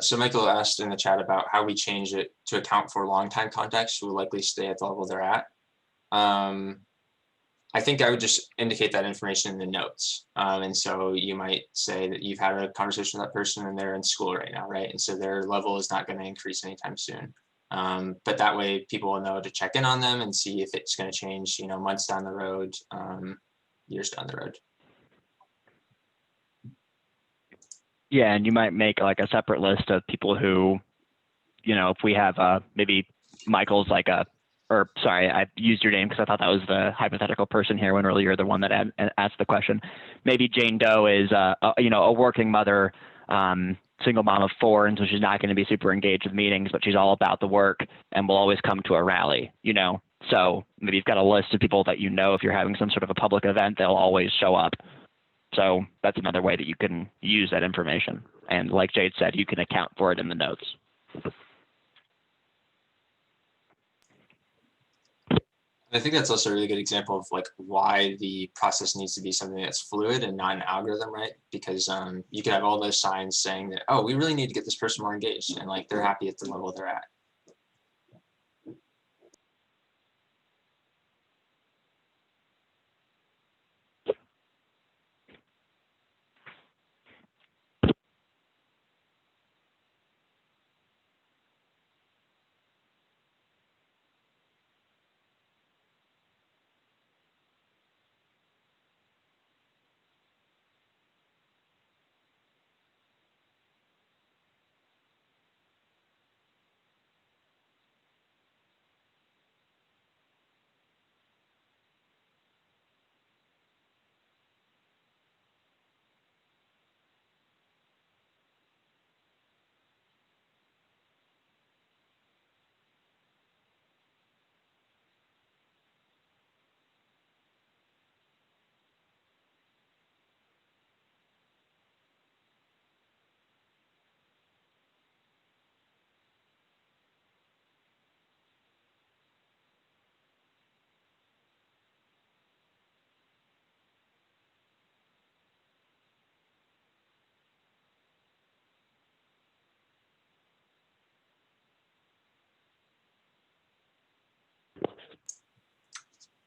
Speaker 2: So Michael asked in the chat about how we change it to account for longtime contacts who will likely stay at the level they're at. I think I would just indicate that information in the notes. And so you might say that you've had a conversation with that person and they're in school right now, right? And so their level is not going to increase anytime soon. But that way people will know to check in on them and see if it's going to change, months down the road, years down the road.
Speaker 1: Yeah, and you might make like a separate list of people who, if we have maybe Michael's like I used your name because I thought that was the hypothetical person here when earlier the one that asked the question. Maybe Jane Doe is a working mother, single mom of 4, and so she's not going to be super engaged with meetings, but she's all about the work and will always come to a rally, So maybe you've got a list of people that if you're having some sort of a public event, they'll always show up. So that's another way that you can use that information. And like Jade said, you can account for it in the notes.
Speaker 2: I think that's also a really good example of like why the process needs to be something that's fluid and not an algorithm, right? Because you could have all those signs saying that, oh, we really need to get this person more engaged, and like they're happy at the level they're at.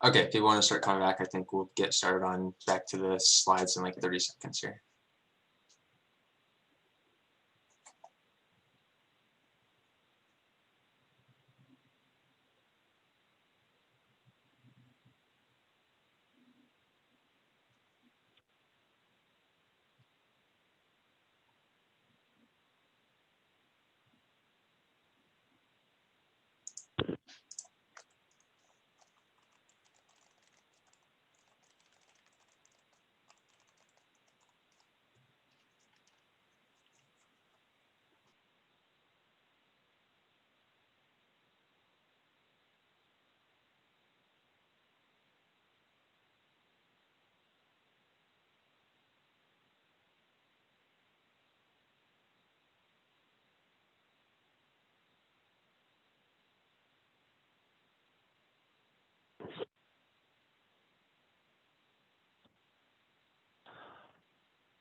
Speaker 2: Okay, if people want to start coming back, I think we'll get started on back to the slides in like 30 seconds here.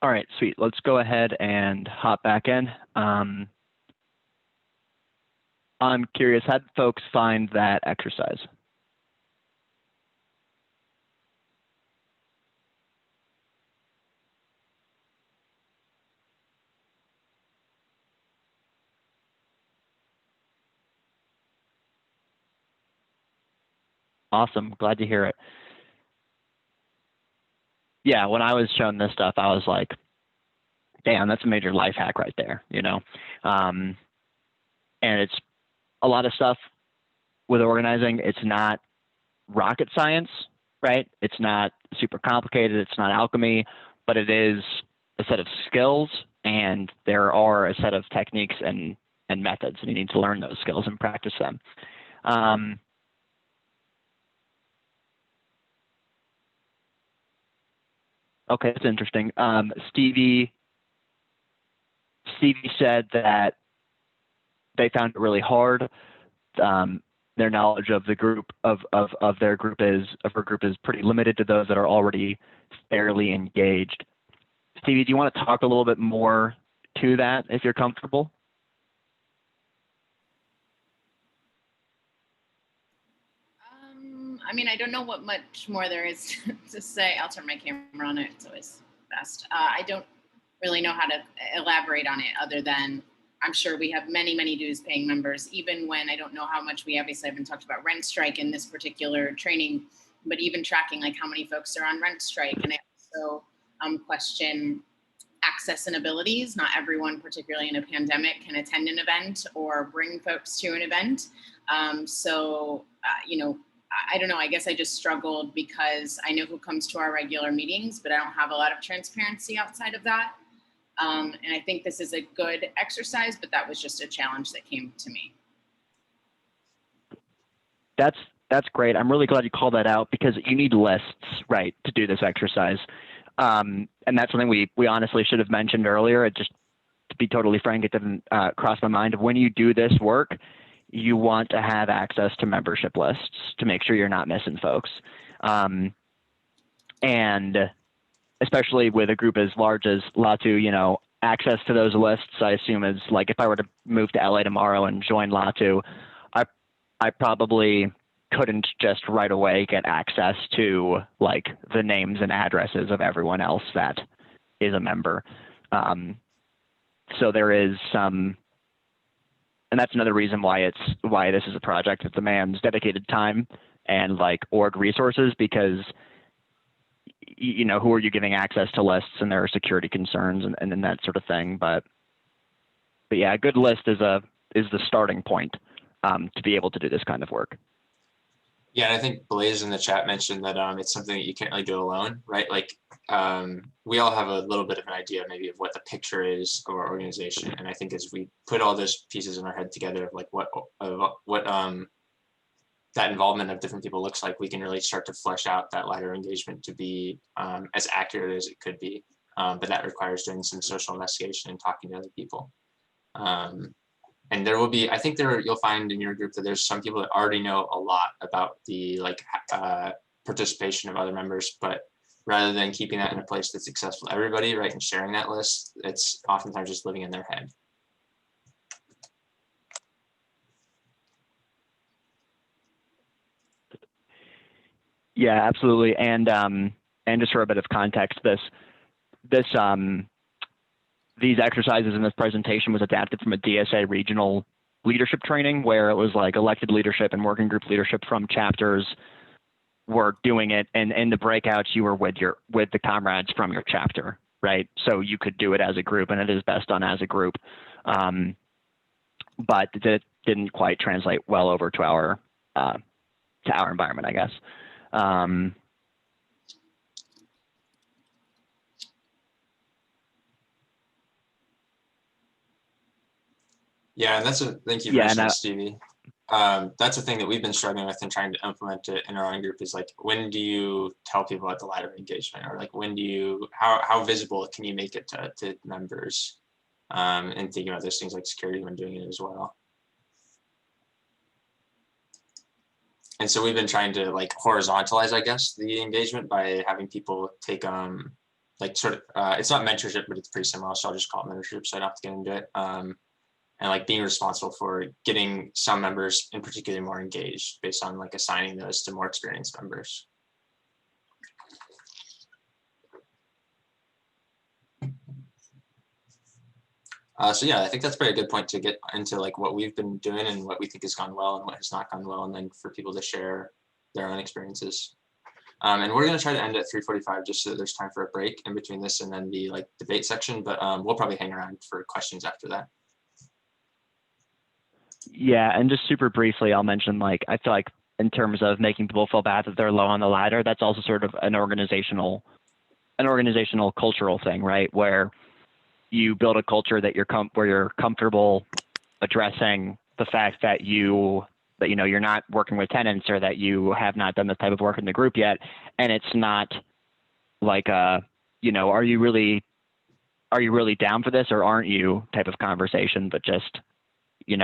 Speaker 1: All right, sweet. Let's go ahead and hop back in. I'm curious, how did folks find that exercise? Awesome, glad to hear it. Yeah, when I was shown this stuff, I was like, damn, that's a major life hack right there, you know? And it's a lot of stuff with organizing. It's not rocket science, right? It's not super complicated. It's not alchemy, but it is a set of skills, and there are a set of techniques and methods, and you need to learn those skills and practice them. Okay, that's interesting. Stevie said that they found it really hard. Their knowledge of the group of her group is pretty limited to those that are already fairly engaged. Stevie, do you want to talk a little bit more to that if you're comfortable?
Speaker 3: I mean, I don't know what much more there is to say. I'll turn my camera on. It's always best. I don't really know how to elaborate on it other than I'm sure we have many, many dues paying members, even when I don't know how much we obviously haven't talked about rent strike in this particular training, but even tracking like how many folks are on rent strike. And I also question access and abilities. Not everyone, particularly in a pandemic, can attend an event or bring folks to an event. You know, I don't know, I guess I just struggled because I know who comes to our regular meetings, but I don't have a lot of transparency outside of that. And I think this is a good exercise, but that was just a challenge that came to me.
Speaker 1: That's great. I'm really glad you called that out because you need lists, right, to do this exercise. And that's something we honestly should have mentioned earlier. It just, to be totally frank, it didn't cross my mind. When you do this work, you want to have access to membership lists to make sure you're not missing folks. And especially with a group as large as Latu, you know, access to those lists, I assume is like if I were to move to LA tomorrow and join Latu, I probably couldn't just right away get access to like the names and addresses of everyone else that is a member. So there is some, and that's another reason why this is a project that demands dedicated time and like org resources, because you know, who are you giving access to lists, and there are security concerns and then that sort of thing. But yeah, a good list is the starting point to be able to do this kind of work.
Speaker 2: Yeah, and I think Blaze in the chat mentioned that it's something that you can't really do alone, right? Like we all have a little bit of an idea maybe of what the picture is of our organization, and I think as we put all those pieces in our head together of like what that involvement of different people looks like, we can really start to flesh out that ladder engagement to be as accurate as it could be. But that requires doing some social investigation and talking to other people. And there will be, I think you'll find in your group that there's some people that already know a lot about the like participation of other members, but rather than keeping that in a place that's accessible to everybody, right, and sharing that list, it's oftentimes just living in their head.
Speaker 1: Yeah, absolutely. And just for a bit of context, these exercises in this presentation was adapted from a DSA regional leadership training where it was like elected leadership and working group leadership from chapters were doing it, and in the breakouts you were with the comrades from your chapter, right? So you could do it as a group, and it is best done as a group. But it didn't quite translate well over to our environment, I guess.
Speaker 2: Yeah, and thank you for mentioning, Stevie. That's a thing that we've been struggling with and trying to implement it in our own group is like, when do you tell people about the ladder engagement, or like when do you, how visible can you make it to members? And thinking about those things like security when doing it as well. And so we've been trying to like horizontalize, I guess, the engagement by having people take like sort of, it's not mentorship, but it's pretty similar. So I'll just call it mentorship so I don't have to get into it. And like being responsible for getting some members in particular more engaged based on like assigning those to more experienced members. So yeah, I think that's probably a good point to get into like what we've been doing and what we think has gone well and what has not gone well, and then for people to share their own experiences. And we're going to try to end at 3:45 just so that there's time for a break in between this and then the like debate section, but we'll probably hang around for questions after that.
Speaker 1: Yeah, and just super briefly, I'll mention, like, I feel like in terms of making people feel bad that they're low on the ladder, that's also sort of an organizational cultural thing, right? Where you build a culture that where you're comfortable addressing the fact that you're not working with tenants, or that you have not done this type of work in the group yet, and it's not like are you really down for this or aren't you type of conversation, but just we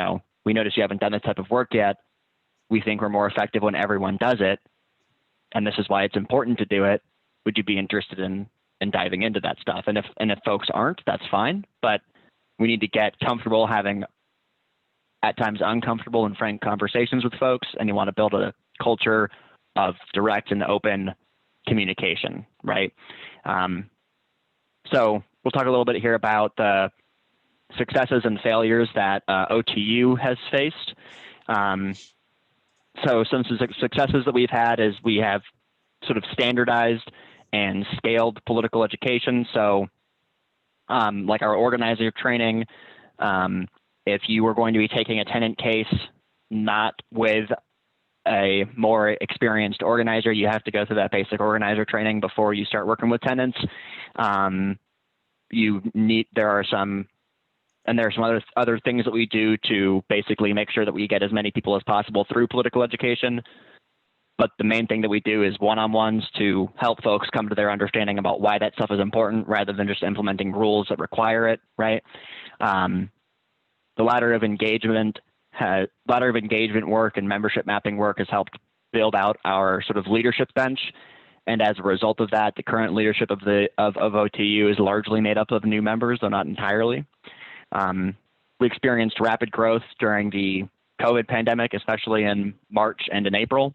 Speaker 1: notice you haven't done this type of work yet. We think we're more effective when everyone does it, and this is why it's important to do it. Would you be interested in diving into that stuff? And if folks aren't, that's fine. But we need to get comfortable having, at times, uncomfortable and frank conversations with folks, and you want to build a culture of direct and open communication, right? So we'll talk a little bit here about the successes and failures that OTU has faced. So some successes that we've had is we have sort of standardized and scaled political education. So like our organizer training, if you were going to be taking a tenant case not with a more experienced organizer, you have to go through that basic organizer training before you start working with tenants. There are some other things that we do to basically make sure that we get as many people as possible through political education. But the main thing that we do is one-on-ones to help folks come to their understanding about why that stuff is important, rather than just implementing rules that require it, right? The ladder of engagement work and membership mapping work has helped build out our sort of leadership bench. And as a result of that, the current leadership of OTU is largely made up of new members, though not entirely. We experienced rapid growth during the COVID pandemic, especially in March and in April.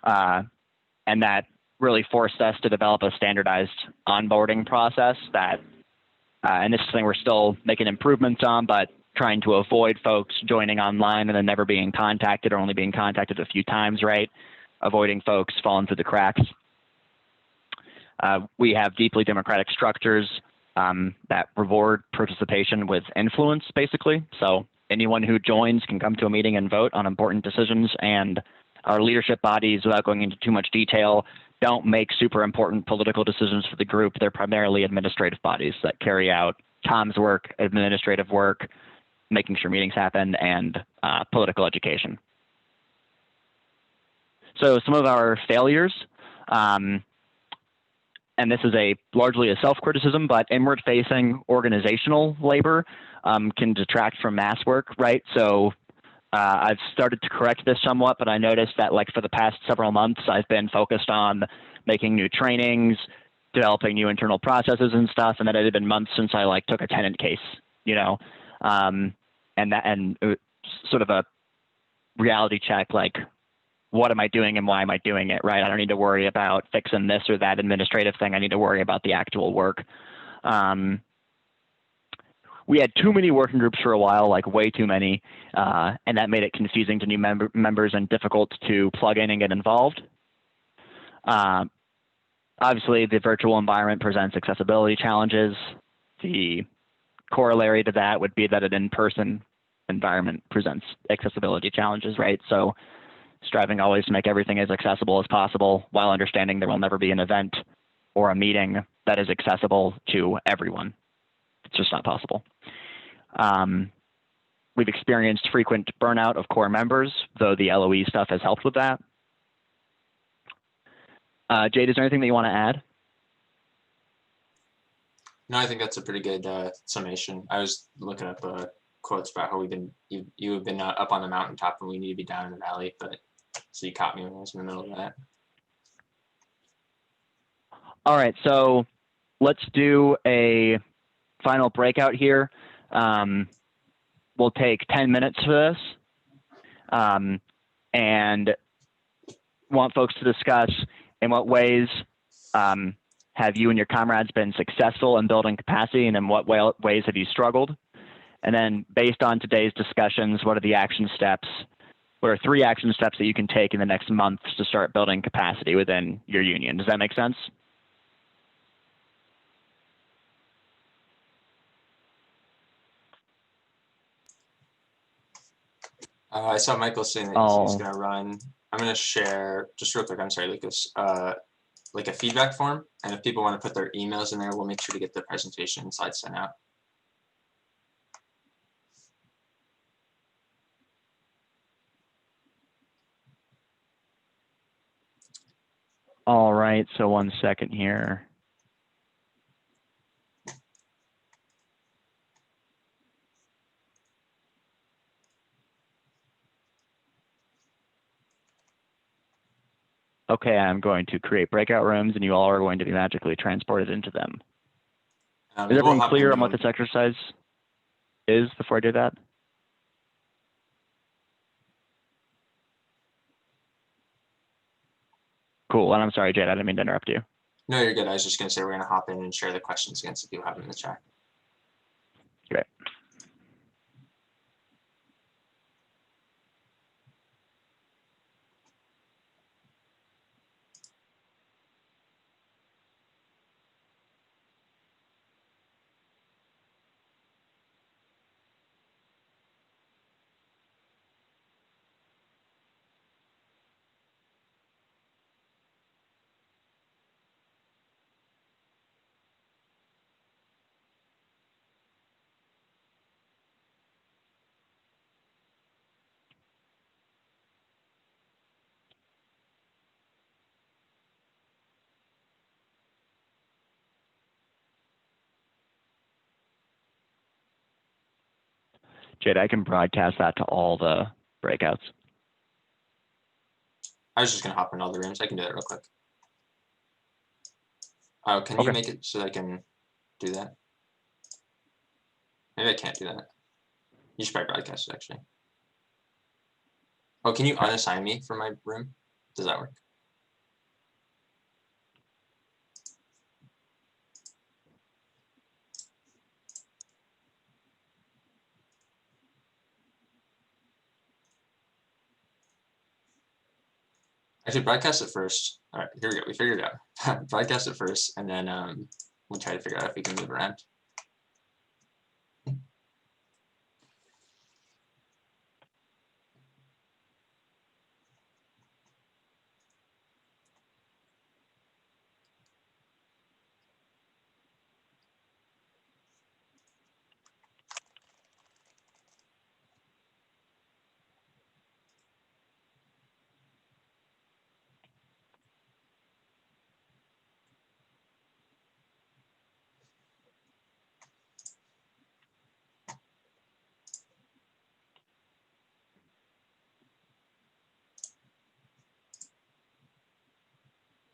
Speaker 1: And that really forced us to develop a standardized onboarding process that, and this is something we're still making improvements on, but trying to avoid folks joining online and then never being contacted, or only being contacted a few times, right? Avoiding folks falling through the cracks. We have deeply democratic structures that reward participation with influence, basically. So anyone who joins can come to a meeting and vote on important decisions, and our leadership bodies, without going into too much detail, don't make super important political decisions for the group. They're primarily administrative bodies that carry out comms work, administrative work, making sure meetings happen, and political education. So some of our failures, and this is largely a self-criticism, but inward-facing organizational labor can detract from mass work, right? So I've started to correct this somewhat, but I noticed that like for the past several months, I've been focused on making new trainings, developing new internal processes and stuff, and that it had been months since I like took a tenant case, and sort of a reality check, like what am I doing and why am I doing it, right? I don't need to worry about fixing this or that administrative thing. I need to worry about the actual work. We had too many working groups for a while, like way too many, and that made it confusing to new members and difficult to plug in and get involved. Obviously, the virtual environment presents accessibility challenges. The corollary to that would be that an in-person environment presents accessibility challenges, right? So striving always to make everything as accessible as possible while understanding there will never be an event or a meeting that is accessible to everyone. It's just not possible. We've experienced frequent burnout of core members, though the LOE stuff has helped with that. Jade, is there anything that you want to add?
Speaker 2: No, I think that's a pretty good summation. I was looking up quotes about how you have been up on the mountaintop and we need to be down in the valley, but so you caught me when I was in the middle of that.
Speaker 1: All right, so let's do a final breakout here. We'll take 10 minutes for this and want folks to discuss in what ways have you and your comrades been successful in building capacity, and in what ways have you struggled? And then based on today's discussions, what are the action steps? What are 3 action steps that you can take in the next month to start building capacity within your union? Does that make sense?
Speaker 2: I saw Michael saying that he's going to run. I'm going to share, just real quick, I'm sorry, Lucas, like a feedback form. And if people want to put their emails in there, we'll make sure to get the presentation slides sent out.
Speaker 1: All right, so 1 second here. Okay, I'm going to create breakout rooms and you all are going to be magically transported into them. Is everyone clear on what this exercise is before I do that? Cool, and I'm sorry, Jade, I didn't mean to interrupt you.
Speaker 2: No, you're good. I was just going to say we're going to hop in and share the questions against if you have them in the chat.
Speaker 1: Great. Jade, I can broadcast that to all the breakouts.
Speaker 2: I was just going to hop in all the rooms. I can do that real quick. Oh, can you make it so I can do that? Maybe I can't do that. You should probably broadcast it, actually. Oh, can you unassign me for my room? Does that work? Actually, broadcast it first. All right, here we go. We figured it out. Broadcast it first, and then we'll try to figure out if we can move around.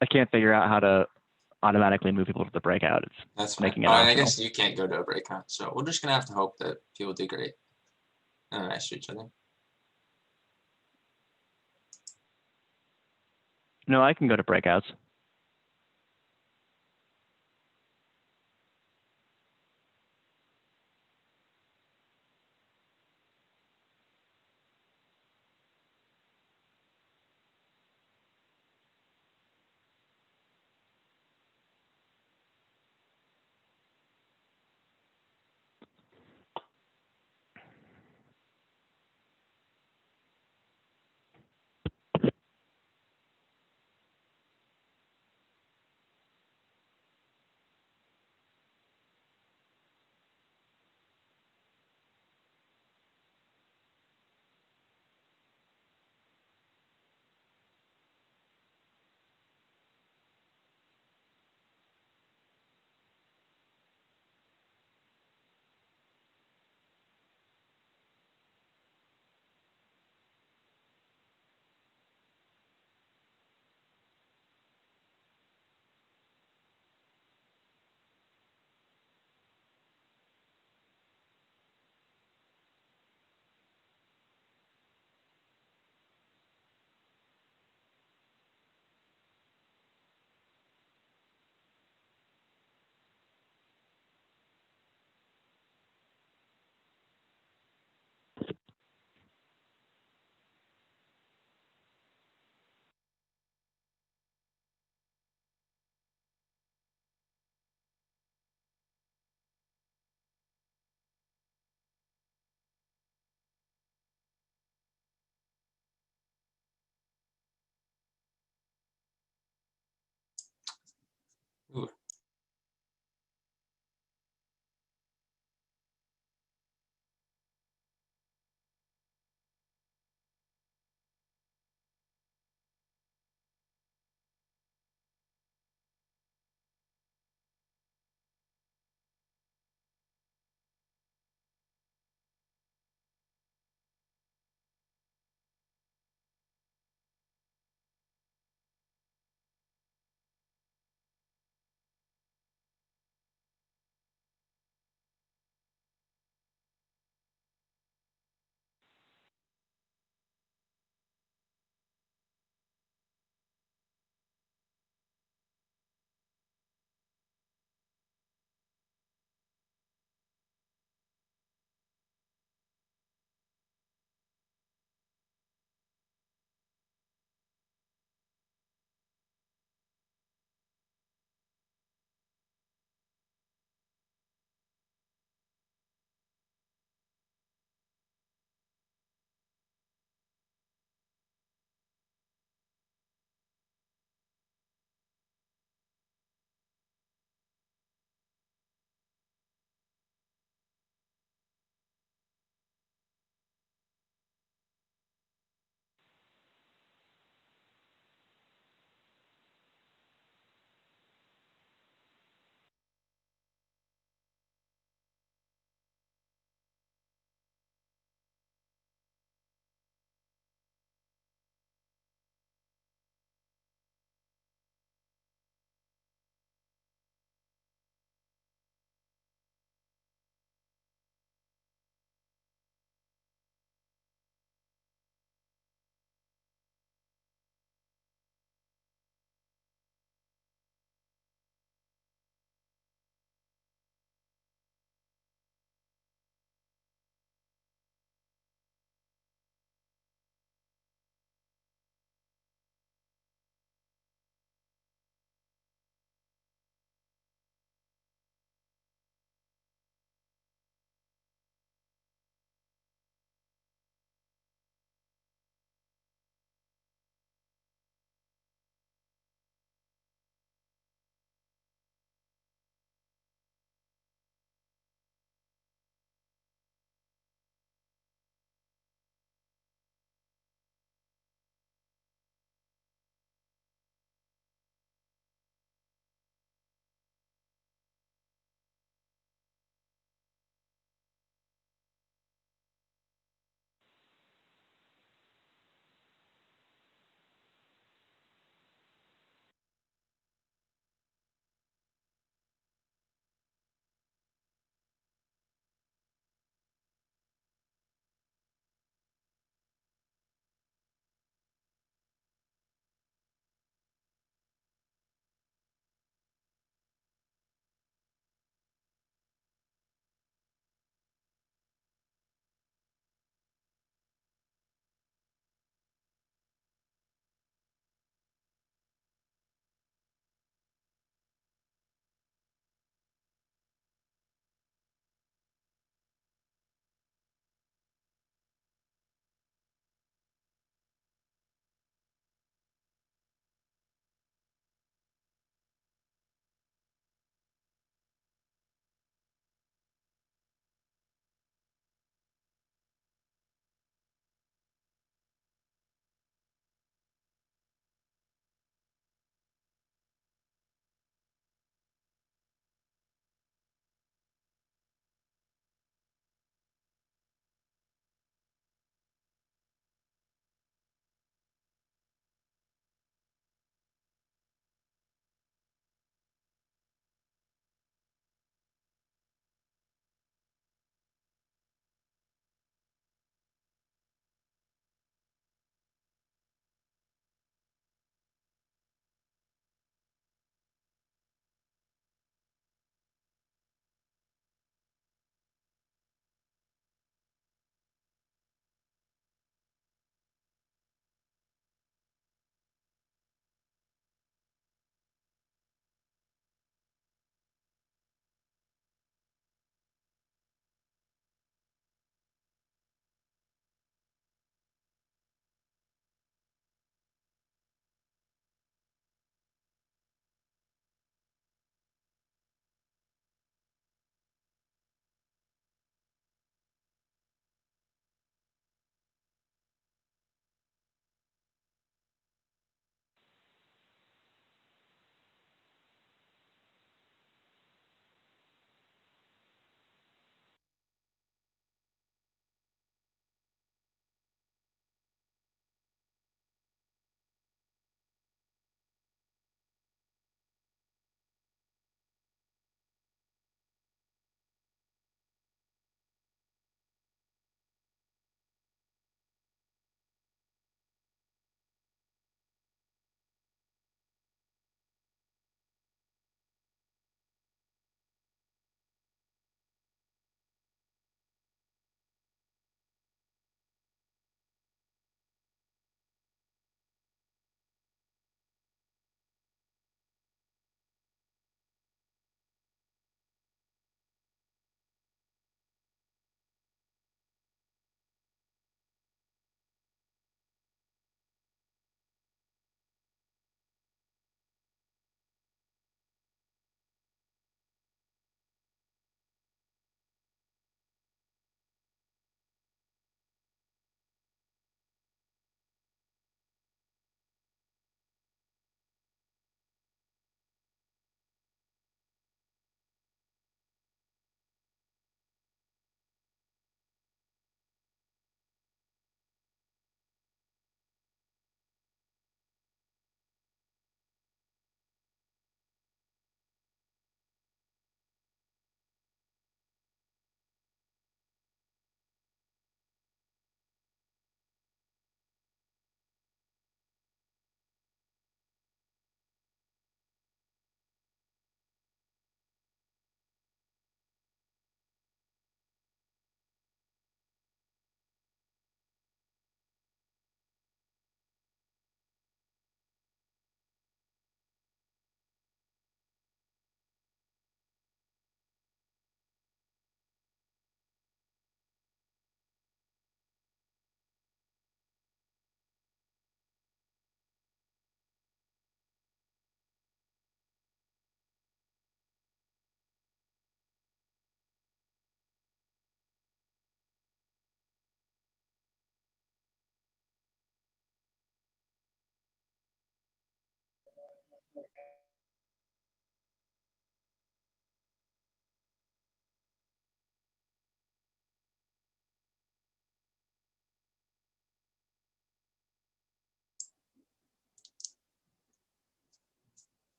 Speaker 1: I can't figure out how to automatically move people to the breakout. It's
Speaker 2: That's fine.
Speaker 1: making it
Speaker 2: and
Speaker 1: optional.
Speaker 2: I guess you can't go to a breakout, so we're just gonna have to hope that people do great. And nice to each other.
Speaker 1: No, I can go to breakouts.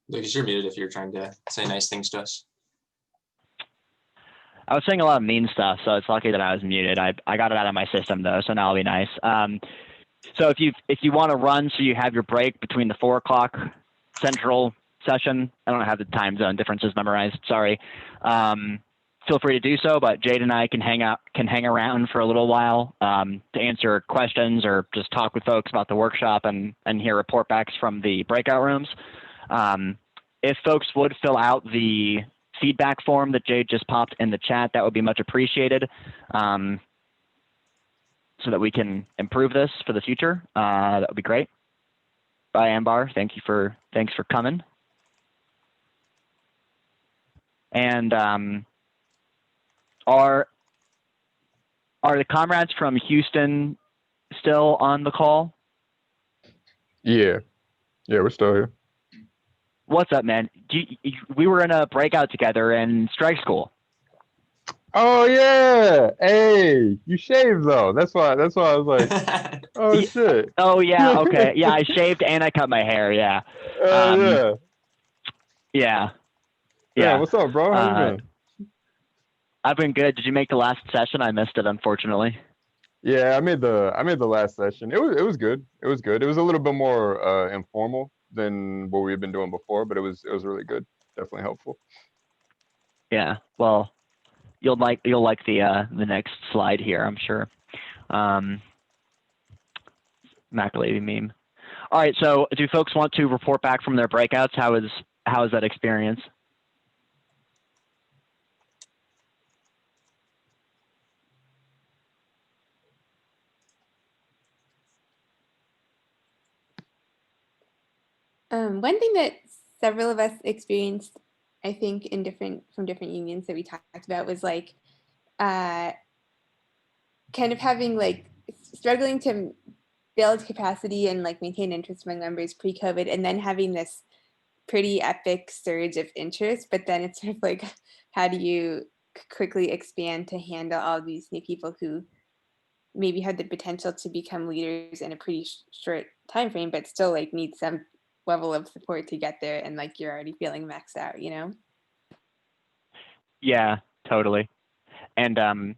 Speaker 2: Lucas, you're muted if you're trying to say nice things to us.
Speaker 1: I was saying a lot of mean stuff, so it's lucky that I was muted. I got it out of my system though, so now I'll be nice. So if you want to run, so you have your break between the 4 o'clock Central session. I don't have the time zone differences memorized. Sorry. Feel free to do so, but Jade and I can hang around for a little while to answer questions or just talk with folks about the workshop and hear report backs from the breakout rooms. If folks would fill out the feedback form that Jade just popped in the chat, that would be much appreciated, so that we can improve this for the future. That would be great. Bye, Ambar. Thanks for coming. And are the comrades from Houston still on the call?
Speaker 10: Yeah, we're still here.
Speaker 1: What's up, man? We were in a breakout together in strike school.
Speaker 10: Oh yeah. Hey, you shaved though. That's why I was like, oh shit.
Speaker 1: Oh yeah. Okay. Yeah, I shaved and I cut my hair. Yeah.
Speaker 10: Yeah.
Speaker 1: Yeah.
Speaker 10: Yeah. What's up, bro? How you been?
Speaker 1: I've been good. Did you make the last session? I missed it, unfortunately.
Speaker 10: Yeah, I made the last session. It was good. It was good. It was a little bit more informal than what we've been doing before, but it was really good. Definitely helpful.
Speaker 1: Yeah. Well, you'll like the next slide here, I'm sure. Mac Lady meme. All right. So, do folks want to report back from their breakouts? How is that experience?
Speaker 4: One thing that several of us experienced, I think, from different unions that we talked about was like kind of having like struggling to build capacity and like maintain interest among members pre-COVID, and then having this pretty epic surge of interest. But then it's sort of like, how do you quickly expand to handle all these new people who maybe had the potential to become leaders in a pretty short time frame, but still like need some level of support to get there, and like you're already feeling maxed out, you know?
Speaker 1: Yeah, totally. And I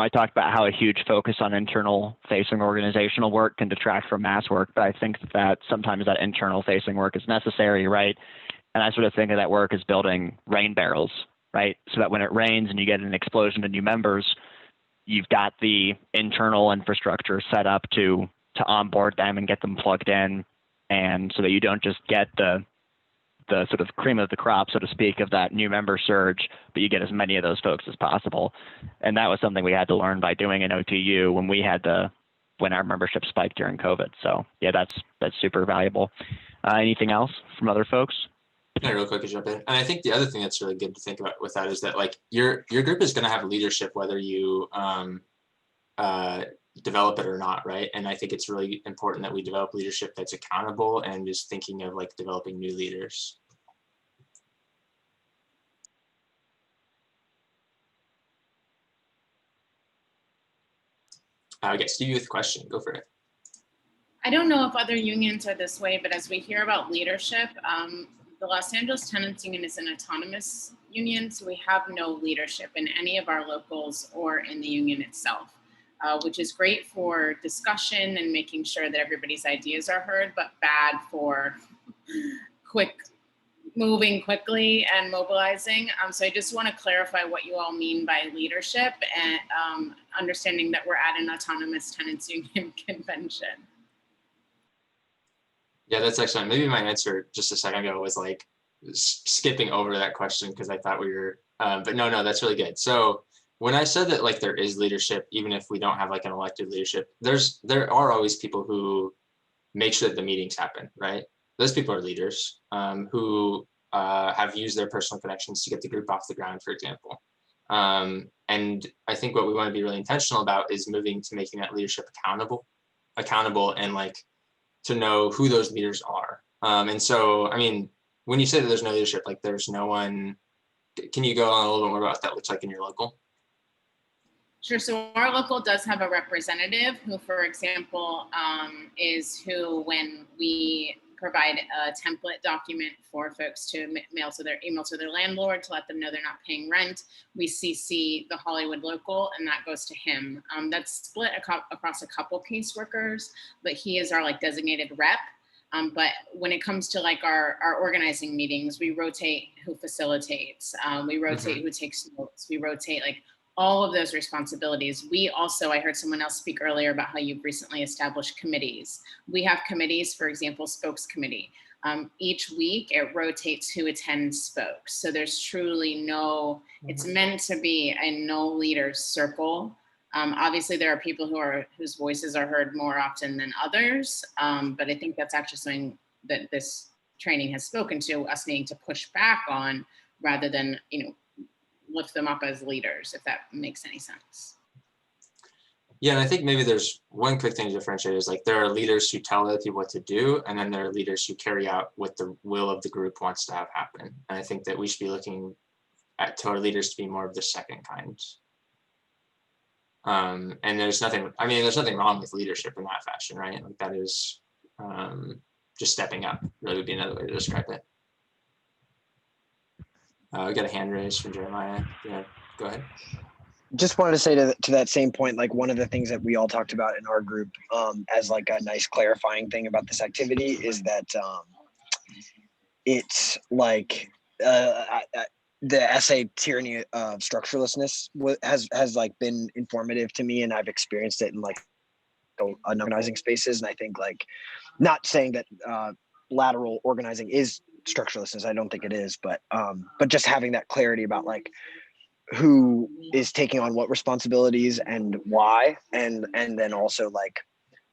Speaker 1: talked about how a huge focus on internal facing organizational work can detract from mass work, but I think that sometimes that internal facing work is necessary, right? And I sort of think of that work as building rain barrels, right? So that when it rains and you get an explosion of new members, you've got the internal infrastructure set up to onboard them and get them plugged in, and so that you don't just get the sort of cream of the crop, so to speak, of that new member surge, but you get as many of those folks as possible. And that was something we had to learn by doing in OTU when our membership spiked during COVID. So yeah, that's super valuable. Anything else from other folks?
Speaker 2: Yeah, real quick to jump in. And I think the other thing that's really good to think about with that is that like your group is going to have leadership whether you develop it or not, right? And I think it's really important that we develop leadership that's accountable and just thinking of like developing new leaders. I guess Stevie with a question, go for it.
Speaker 3: I don't know if other unions are this way, but as we hear about leadership, the Los Angeles Tenants Union is an autonomous union, so we have no leadership in any of our locals or in the union itself, which is great for discussion and making sure that everybody's ideas are heard, but bad for moving quickly and mobilizing. So I just want to clarify what you all mean by leadership and understanding that we're at an autonomous tenants union convention.
Speaker 2: Yeah, that's excellent. Maybe my answer just a second ago was like skipping over that question because I thought we were, but no, that's really good. So when I said that like there is leadership, even if we don't have like an elected leadership, there are always people who make sure that the meetings happen, right? Those people are leaders who have used their personal connections to get the group off the ground, for example. And I think what we want to be really intentional about is moving to making that leadership accountable and like to know who those leaders are. And so, I mean, when you say that there's no leadership, like there's no one, can you go on a little bit more about what that looks like in your local?
Speaker 3: Sure. So our local does have a representative who, for example, is who, when we provide a template document for folks to email to their landlord to let them know they're not paying rent, we CC the Hollywood local, and that goes to him. That's split across a couple caseworkers, but he is our like designated rep. But when it comes to like our organizing meetings, we rotate who facilitates, we rotate who takes notes, we rotate like all of those responsibilities. We also, I heard someone else speak earlier about how you've recently established committees. We have committees, for example, spokes committee. Each week it rotates who attends spokes. So there's truly no, it's meant to be a no leaders circle. Obviously there are people whose voices are heard more often than others. But I think that's actually something that this training has spoken to us needing to push back on rather than, lift them up as leaders, if that makes any sense.
Speaker 2: Yeah, and I think maybe there's one quick thing to differentiate is like there are leaders who tell other people what to do, and then there are leaders who carry out what the will of the group wants to have happen. And I think that we should be looking to our leaders to be more of the second kind. And there's nothing wrong with leadership in that fashion, right? Like that is just stepping up, really would be another way to describe it. We got a hand raised from Jeremiah. Yeah, go ahead.
Speaker 11: Just wanted to say to that same point, like one of the things that we all talked about in our group as like a nice clarifying thing about this activity is that it's like the essay Tyranny of Structurelessness has like been informative to me, and I've experienced it in like organizing spaces. And I think like, not saying that lateral organizing is structurelessness, I don't think it is, but just having that clarity about like who is taking on what responsibilities and why, and then also like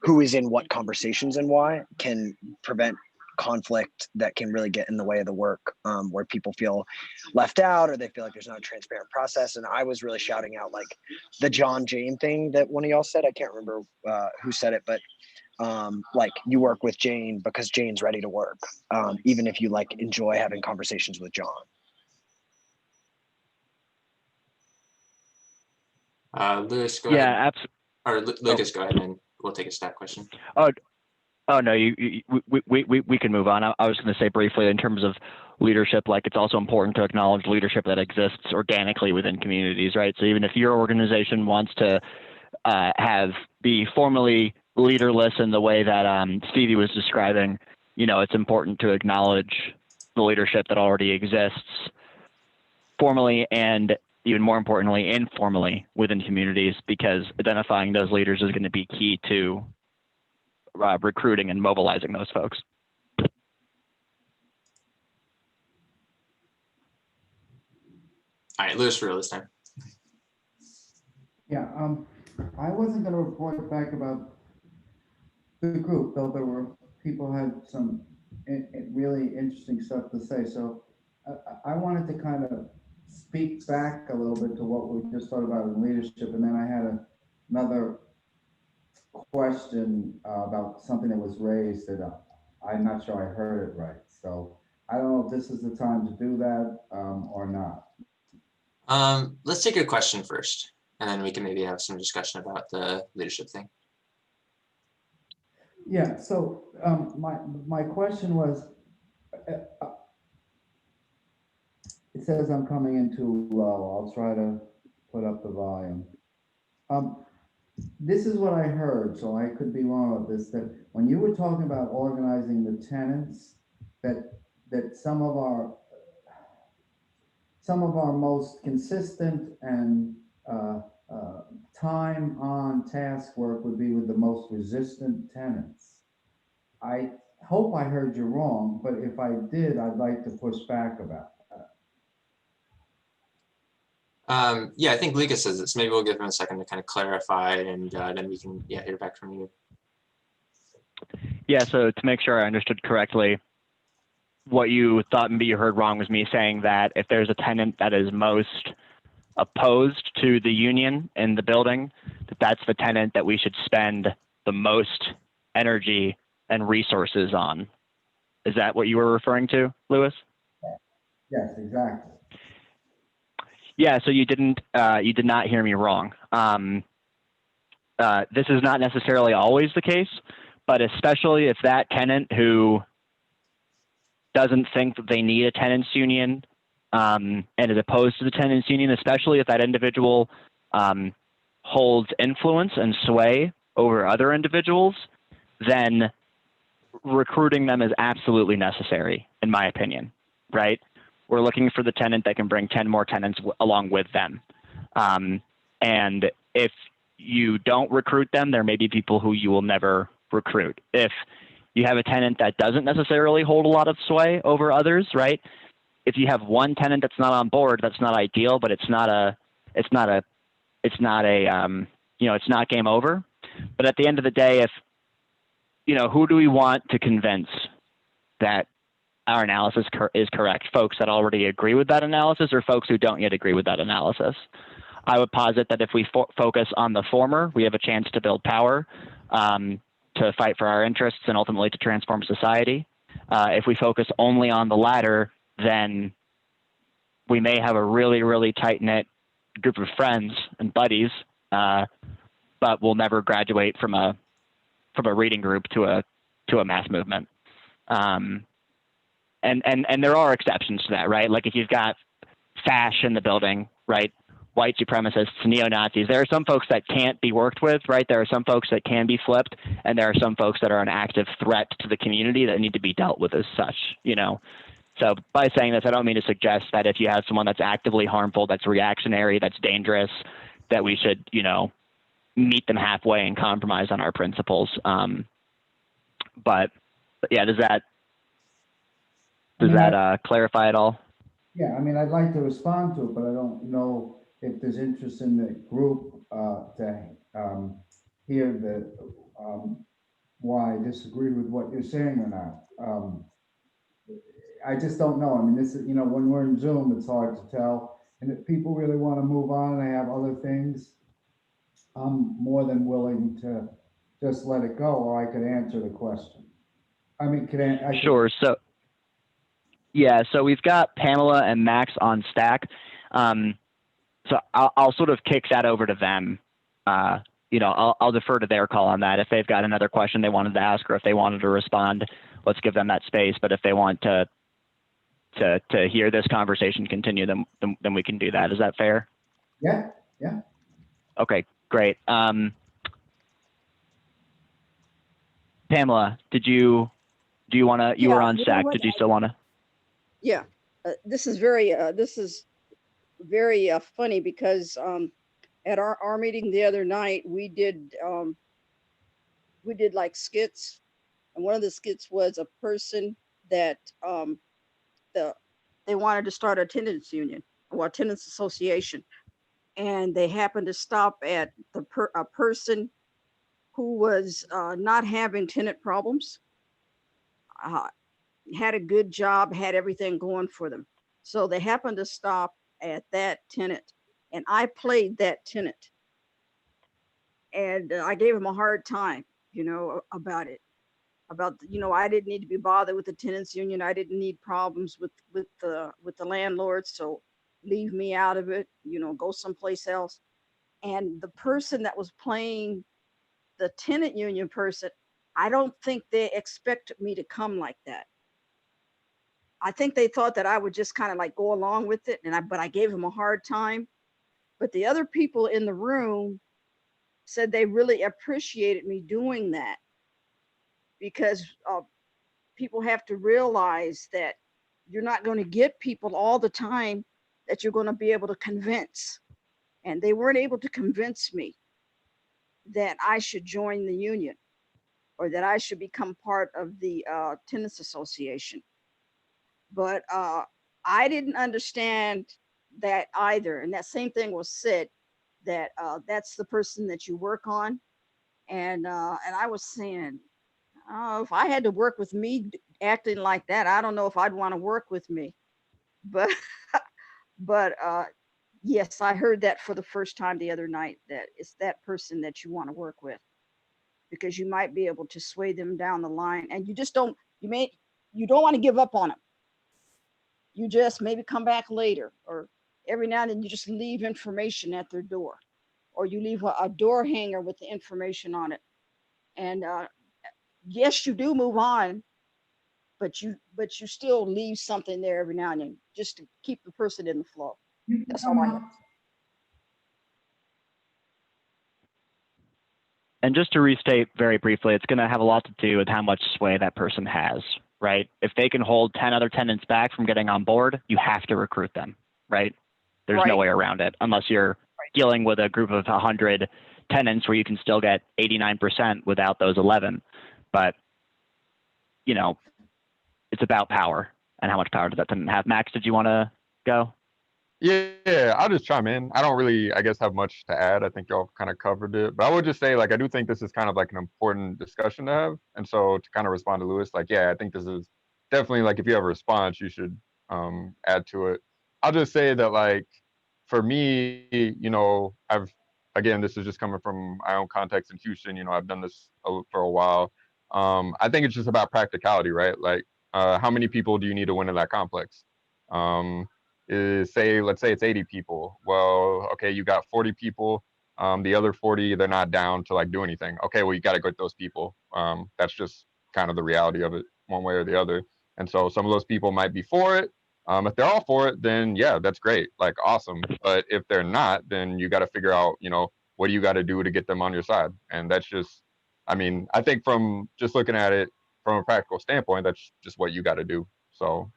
Speaker 11: who is in what conversations and why can prevent conflict that can really get in the way of the work, where people feel left out or they feel like there's not a transparent process. And I was really shouting out like the John Jane thing that one of y'all said. I can't remember who said it, but like you work with Jane because Jane's ready to work, even if you like enjoy having conversations with John.
Speaker 2: Lewis, go ahead.
Speaker 1: Yeah, absolutely.
Speaker 2: Or Lucas, go ahead, and then we'll take a stat question.
Speaker 1: Oh no, we can move on. I was going to say briefly in terms of leadership, like it's also important to acknowledge leadership that exists organically within communities, right? So even if your organization wants to be formally leaderless in the way that Stevie was describing, it's important to acknowledge the leadership that already exists formally and even more importantly, informally within communities, because identifying those leaders is going to be key to recruiting and mobilizing those folks.
Speaker 2: All right, Lewis, for real this time.
Speaker 5: Yeah, I wasn't going to report back about the group, though there were people had some really interesting stuff to say. So I wanted to kind of speak back a little bit to what we just thought about in leadership, and then I had another question about something that was raised that I'm not sure I heard it right. So I don't know if this is the time to do that or not.
Speaker 2: Let's take your question first, and then we can maybe have some discussion about the leadership thing.
Speaker 5: Yeah, so my question was, it says I'm coming in too low. I'll try to put up the volume. This is what I heard, so I could be wrong about this, that when you were talking about organizing the tenants, that some of our most consistent and time on task work would be with the most resistant tenants. I hope I heard you wrong, but if I did, I'd like to push back about that.
Speaker 2: Yeah, I think Lucas says this. Maybe we'll give him a second to kind of clarify, and then we can hear back from you.
Speaker 1: Yeah, so to make sure I understood correctly, what you thought maybe you heard wrong was me saying that if there's a tenant that is most opposed to the union in the building, that's the tenant that we should spend the most energy and resources on. Is that what you were referring to, Louis?
Speaker 5: Yes, exactly.
Speaker 1: Yeah, so you did not hear me wrong. This is not necessarily always the case, but especially if that tenant who doesn't think that they need a tenants union and is opposed to the tenants union, especially if that individual holds influence and sway over other individuals, then recruiting them is absolutely necessary, in my opinion, right? We're looking for the tenant that can bring 10 more tenants along with them. And if you don't recruit them, there may be people who you will never recruit. If you have a tenant that doesn't necessarily hold a lot of sway over others, right? If you have one tenant that's not on board, that's not ideal, but it's not game over. But at the end of the day, if, who do we want to convince that our analysis is correct? Folks that already agree with that analysis, or folks who don't yet agree with that analysis? I would posit that if we focus on the former, we have a chance to build power, to fight for our interests, and ultimately to transform society. If we focus only on the latter, then we may have a really, really tight-knit group of friends and buddies, but we'll never graduate from a reading group to a mass movement. And there are exceptions to that, right? Like if you've got fash in the building, right? White supremacists, neo-Nazis. There are some folks that can't be worked with, right? There are some folks that can be flipped, and there are some folks that are an active threat to the community that need to be dealt with as such, So by saying this, I don't mean to suggest that if you have someone that's actively harmful, that's reactionary, that's dangerous, that we should, meet them halfway and compromise on our principles. But yeah, does that clarify at all?
Speaker 5: Yeah, I mean, I'd like to respond to it, but I don't know if there's interest in the group to hear why I disagree with what you're saying or not. I just don't know. I mean, this is, when we're in Zoom, it's hard to tell. And if people really want to move on and they have other things, I'm more than willing to just let it go, or I could answer the question. I mean,
Speaker 1: Sure. So we've got Pamela and Max on stack. So I'll sort of kick that over to them. I'll defer to their call on that. If they've got another question they wanted to ask, or if they wanted to respond, let's give them that space. But if they want to hear this conversation continue, then we can do that. Is that fair?
Speaker 5: Yeah.
Speaker 1: Okay, great. Pamela, do you want to? You were on stack. Did you still want to?
Speaker 12: Yeah, this is very funny because at our meeting the other night, we did like skits, and one of the skits was a person that they wanted to start a tenants union or a tenants association, and they happened to stop at a person who was not having tenant problems, had a good job, had everything going for them. So they happened to stop at that tenant, and I played that tenant. And I gave him a hard time, about it. I didn't need to be bothered with the tenants union. I didn't need problems with the landlords. So leave me out of it, go someplace else. And the person that was playing the tenant union person, I don't think they expected me to come like that. I think they thought that I would just kind of like go along with it, but I gave him a hard time. But the other people in the room said they really appreciated me doing that, because people have to realize that you're not going to get people all the time that you're going to be able to convince. And they weren't able to convince me that I should join the union or that I should become part of the tenants association. But I didn't understand that either. And that same thing was said, that that's the person that you work on. And I was saying, oh, if I had to work with me acting like that, I don't know if I'd want to work with me. But yes, I heard that for the first time the other night, that it's that person that you want to work with, because you might be able to sway them down the line, and you just don't, you don't want to give up on them. You just maybe come back later, or every now and then you just leave information at their door, or you leave a door hanger with the information on it. And yes, you do move on, but you still leave something there every now and then, just to keep the person in the flow.
Speaker 5: You can
Speaker 12: That's
Speaker 5: come
Speaker 12: all I
Speaker 5: out.
Speaker 12: have.
Speaker 1: And just to restate very briefly, it's going to have a lot to do with how much sway that person has, right? If they can hold 10 other tenants back from getting on board, you have to recruit them, right? There's no
Speaker 12: Right.
Speaker 1: way around it unless you're dealing with a group of 100 tenants where you can still get 89% without those 11. But, you know, it's about power and how much power does that tenant have. Max, did you want to go?
Speaker 10: Yeah, I'll just chime in. I don't really, I guess, have much to add. I think y'all kind of covered it. But I would just say, like, I do think this is kind of like an important discussion to have. And so to kind of respond to Lewis, like, yeah, I think this is definitely like if you have a response, you should add to it. I'll just say that, like, for me, you know, again, this is just coming from my own context in Houston. You know, I've done this for a while. I think it's just about practicality, right? Like, how many people do you need to win in that complex? Let's say it's 80 people. Well, okay, you got 40 people. The other 40, they're not down to like do anything. Okay, well, you got to get those people. That's just kind of the reality of it, one way or the other. And so some of those people might be for it. If they're all for it, then yeah, that's great, like awesome. But if they're not, then you got to figure out, you know, what do you got to do to get them on your side? And that's just, I mean, I think from just looking at it from a practical standpoint, that's just what you got to do. So,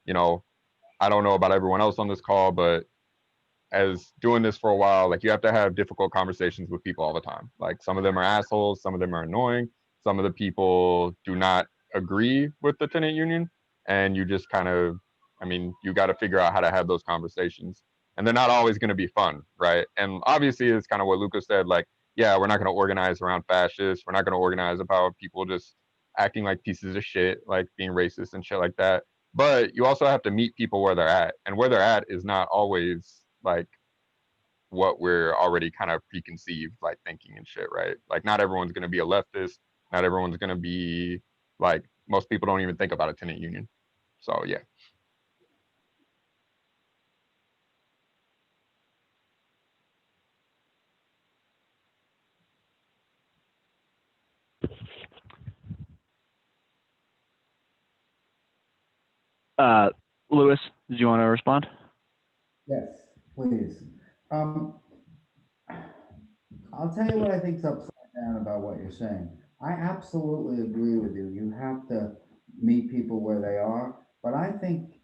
Speaker 10: you know, I don't know about everyone else on this call, but as doing this for a while, like you have to have difficult conversations with people all the time. Like some of them are assholes, some of them are annoying, some of the people do not agree with the tenant union, and you just kind of, I mean, you got to figure out how to have those conversations. And they're not always going to be fun, right? And obviously, it's kind of what Lucas said, like, yeah, we're not going to organize around fascists. We're not going to organize about people just acting like pieces of shit, like being racist and shit like that. But you also have to meet people where they're at. And where they're at is not always like what we're already kind of preconceived, like thinking and shit, right? Like not everyone's going to be a leftist. Not everyone's going to be like, most people don't even think about a tenant union. So yeah.
Speaker 1: Lewis, did you want to respond?
Speaker 5: Yes, please. I'll tell you what I think's upside down about what you're saying. I absolutely agree with you. You have to meet people where they are, but I think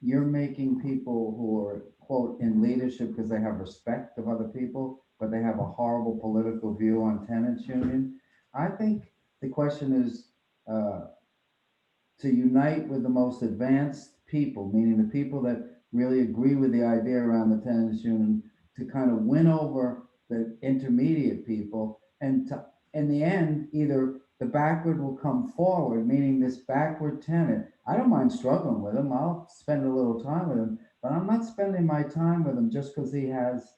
Speaker 5: you're making people who are, quote, in leadership because they have respect of other people, but they have a horrible political view on tenants union. I think the question is to unite with the most advanced people, meaning the people that really agree with the idea around the tenants union, to kind of win over the intermediate people, and to, in the end, either the backward will come forward, meaning this backward tenant. I don't mind struggling with him. I'll spend a little time with him, but I'm not spending my time with him just because he has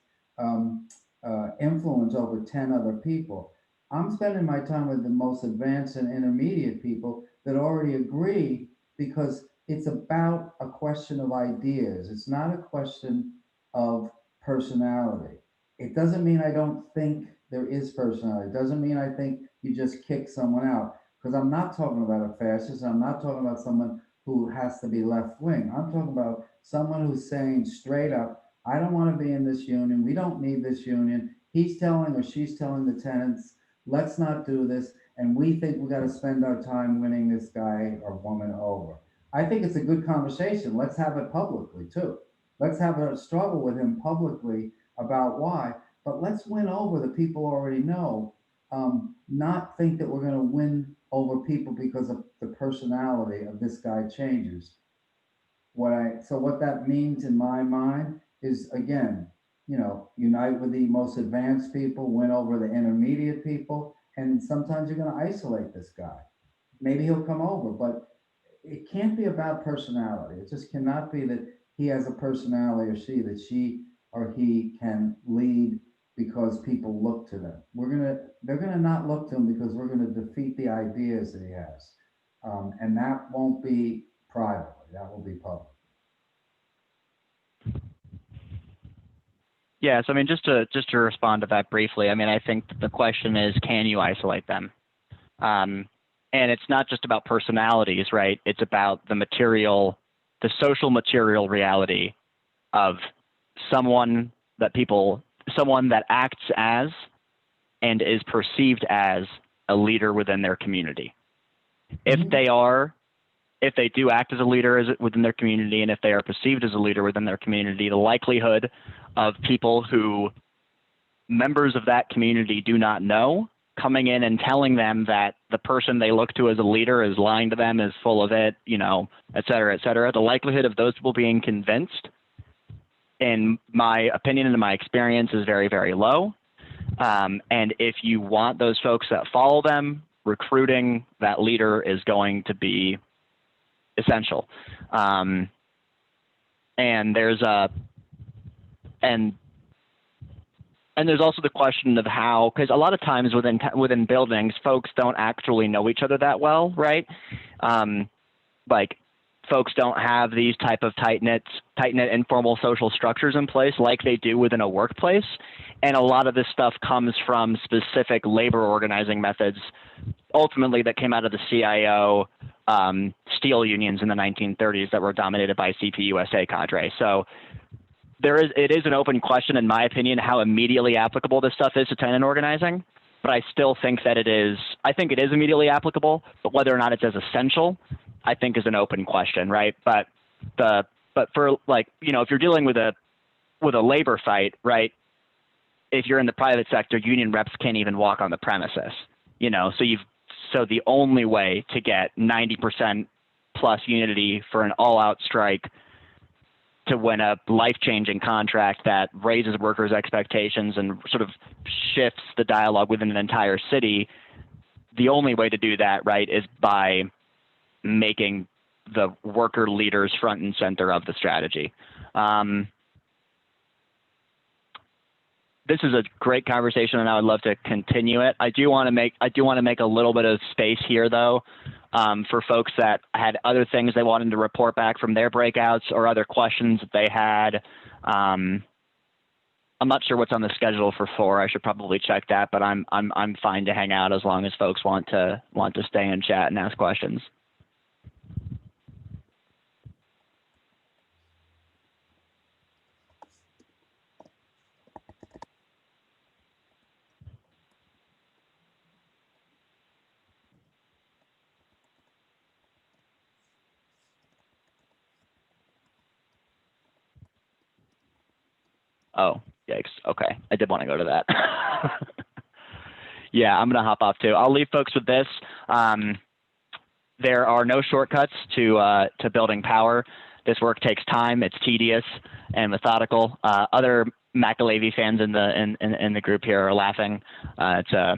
Speaker 5: influence over 10 other people. I'm spending my time with the most advanced and intermediate people that already agree, because it's about a question of ideas. It's not a question of personality. It doesn't mean I don't think there is personality. It doesn't mean I think you just kick someone out, because I'm not talking about a fascist. I'm not talking about someone who has to be left wing. I'm talking about someone who's saying straight up, I don't want to be in this union. We don't need this union. He's telling or she's telling the tenants, let's not do this. And we think we got to spend our time winning this guy or woman over. I think it's a good conversation. Let's have it publicly too. Let's have a struggle with him publicly about why, but let's win over the people who already know. Not think that we're going to win over people because of the personality of this guy changes. So what that means in my mind is, again, you know, unite with the most advanced people, win over the intermediate people, and sometimes you're going to isolate this guy. Maybe he'll come over, but it can't be about personality. It just cannot be that he has a personality, or she, that she or he can lead because people look to them. They're gonna not look to him because we're gonna defeat the ideas that he has. And that won't be privately, that will be public.
Speaker 1: Yeah, so I mean, just to respond to that briefly, I mean, I think the question is, can you isolate them? And it's not just about personalities, right? It's about the material, the social material reality of someone that acts as and is perceived as a leader within their community. If they do act as a leader within their community, and if they are perceived as a leader within their community, the likelihood of people who members of that community do not know coming in and telling them that the person they look to as a leader is lying to them, is full of it, you know, et cetera, the likelihood of those people being convinced, in my opinion and in my experience, is very, very low. And if you want those folks that follow them, recruiting that leader is going to be essential. And there's also the question of how, because a lot of times within buildings, folks don't actually know each other that well, right? Like, folks don't have these type of tight-knit informal social structures in place like they do within a workplace. And a lot of this stuff comes from specific labor organizing methods, ultimately, that came out of the CIO steel unions in the 1930s that were dominated by CPUSA cadre. So it is an open question, in my opinion, how immediately applicable this stuff is to tenant organizing. But I still think that I think it is immediately applicable, but whether or not it's as essential, I think, is an open question, right? But for, like, you know, if you're dealing with a labor fight, right? If you're in the private sector, union reps can't even walk on the premises, you know. So the only way to get 90% plus unity for an all-out strike, to win a life-changing contract that raises workers' expectations and sort of shifts the dialogue within an entire city, the only way to do that, right, is by making the worker leaders front and center of the strategy. This is a great conversation, and I would love to continue it. I do want to make a little bit of space here, though, for folks that had other things they wanted to report back from their breakouts, or other questions that they had. I'm not sure what's on the schedule for 4. I should probably check that, but I'm fine to hang out as long as folks want to stay and chat and ask questions. Oh, yikes. Okay. I did want to go to that. Yeah, I'm going to hop off too. I'll leave folks with this. There are no shortcuts to building power. This work takes time. It's tedious and methodical. Other McAlevey fans in the group here are laughing. It's a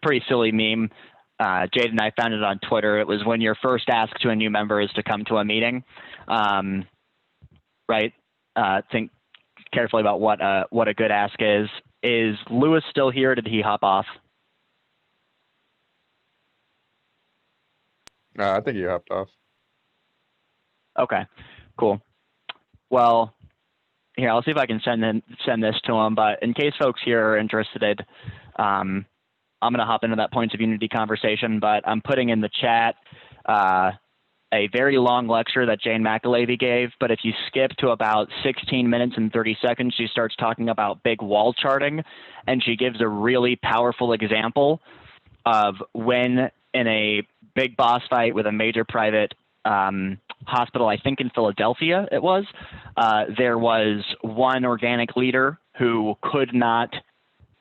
Speaker 1: pretty silly meme. Jade and I found it on Twitter. It was when your first ask to a new member is to come to a meeting. Right? Think carefully about what a good ask is. Is Lewis still here, or did he hop off?
Speaker 10: I think he hopped off.
Speaker 1: Okay, cool. Well, here, I'll see if I can send this to him. But in case folks here are interested, I'm going to hop into that Points of Unity conversation. But I'm putting in the chat a very long lecture that Jane McAlevey gave. But if you skip to about 16 minutes and 30 seconds, she starts talking about big wall charting. And she gives a really powerful example of when, in a big boss fight with a major private hospital, I think in Philadelphia it was, there was one organic leader who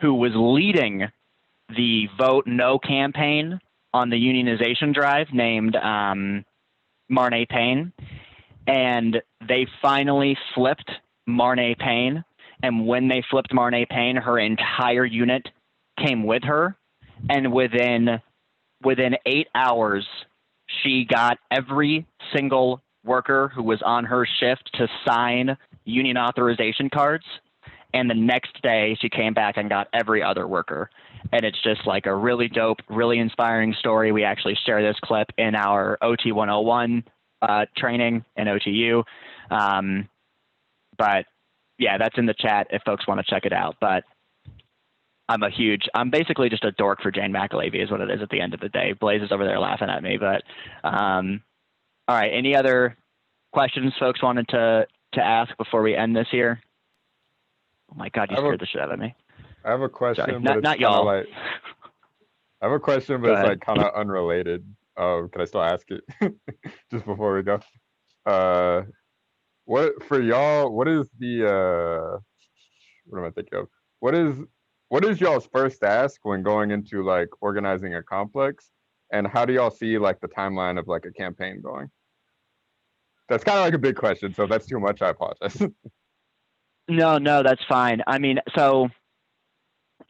Speaker 1: was leading the Vote No campaign on the unionization drive, named Marnay Payne. And they finally flipped Marnay Payne. And when they flipped Marnay Payne, her entire unit came with her. And within 8 hours, she got every single worker who was on her shift to sign union authorization cards. And the next day she came back and got every other worker. And it's just like a really dope, really inspiring story. We actually share this clip in our OT 101 training in OTU. But yeah, that's in the chat if folks want to check it out. But I'm basically just a dork for Jane McAlevey is what it is at the end of the day. Blaze is over there laughing at me, but all right. Any other questions folks wanted to ask before we end this here? Oh my God, you scared the shit out of me.
Speaker 10: I have a question.
Speaker 1: Sorry,
Speaker 10: but
Speaker 1: not y'all.
Speaker 10: I have a question, but it's like kind of unrelated. Can I still ask it just before we go? What for y'all? What is the what am I thinking of? What is y'all's first ask when going into like organizing a complex, and how do y'all see like the timeline of like a campaign going? That's kind of like a big question, so if that's too much, I apologize.
Speaker 1: No, that's fine. I mean, so,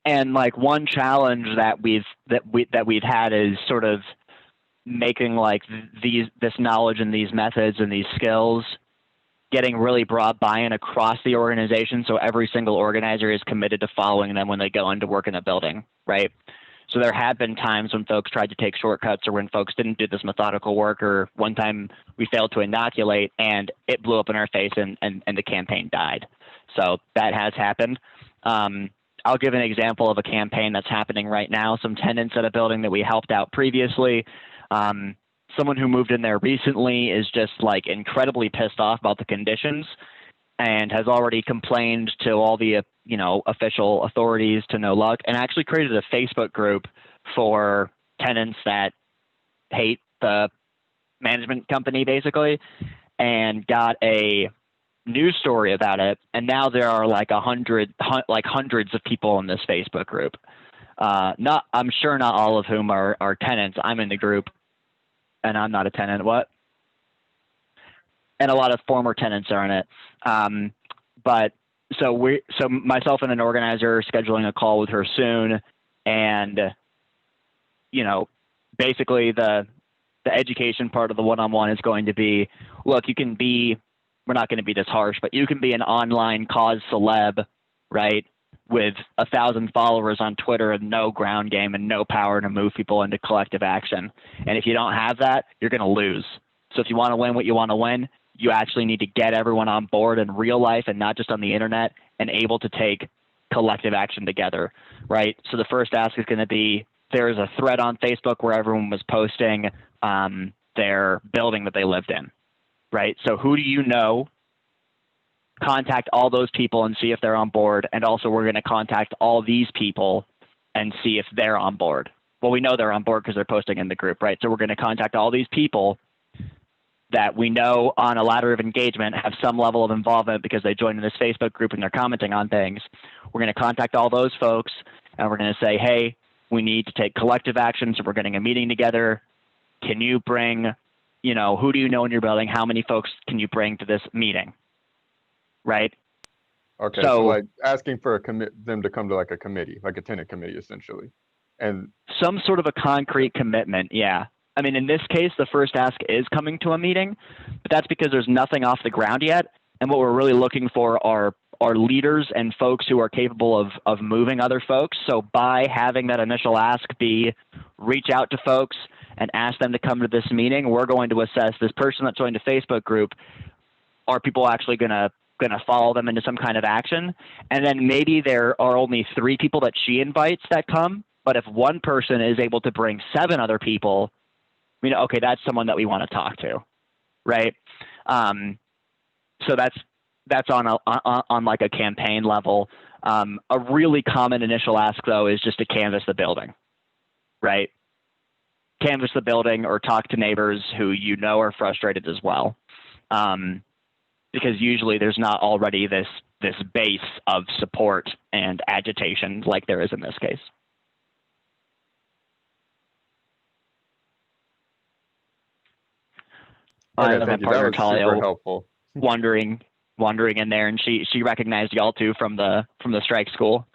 Speaker 1: and like one challenge that we've had is sort of making like this knowledge and these methods and these skills getting really broad buy-in across the organization, so every single organizer is committed to following them when they go into work in a building, right? So there have been times when folks tried to take shortcuts or when folks didn't do this methodical work, or one time we failed to inoculate and it blew up in our face and the campaign died. So that has happened. I'll give an example of a campaign that's happening right now. Some tenants at a building that we helped out previously. Someone who moved in there recently is just like incredibly pissed off about the conditions and has already complained to all the official authorities to no luck, and actually created a Facebook group for tenants that hate the management company basically, and got a news story about it. And now there are like hundreds of people in this Facebook group. I'm sure not all of whom are tenants. I'm in the group and I'm not a tenant. What? And a lot of former tenants are in it. But so myself and an organizer are scheduling a call with her soon. And, basically the education part of the one-on-one is going to be, look, we're not going to be this harsh, but you can be an online cause celeb, right? With 1,000 followers on Twitter and no ground game and no power to move people into collective action. And if you don't have that, you're going to lose. So if you want to win what you want to win, you actually need to get everyone on board in real life and not just on the internet, and able to take collective action together, right? So the first ask is going to be, there's a thread on Facebook where everyone was posting their building that they lived in, right? So who do you know? Contact all those people and see if they're on board. And also we're going to contact all these people and see if they're on board. Well, we know they're on board because they're posting in the group, right? So we're going to contact all these people that we know on a ladder of engagement have some level of involvement because they joined in this Facebook group and they're commenting on things. We're going to contact all those folks and we're going to say, hey, we need to take collective action. So we're getting a meeting together. Can you bring, who do you know in your building? How many folks can you bring to this meeting? Right.
Speaker 10: Okay. So like asking for them to come to like a committee, like a tenant committee, essentially, and
Speaker 1: some sort of a concrete commitment. Yeah. I mean, in this case, the first ask is coming to a meeting, but that's because there's nothing off the ground yet. And what we're really looking for are leaders and folks who are capable of moving other folks. So by having that initial ask be reach out to folks and ask them to come to this meeting, we're going to assess this person that joined a Facebook group. Are people actually going to follow them into some kind of action? And then maybe there are only 3 people that she invites that come, but if one person is able to bring 7 other people, okay, that's someone that we want to talk to, right? So that's on like a campaign level. A really common initial ask though is just to canvass the building, right? Canvass the building or talk to neighbors who are frustrated as well. Because usually there's not already this base of support and agitation like there is in this case.
Speaker 10: Okay, thank you. That was super helpful.
Speaker 1: Wandering in there, and she recognized y'all too from the strike school.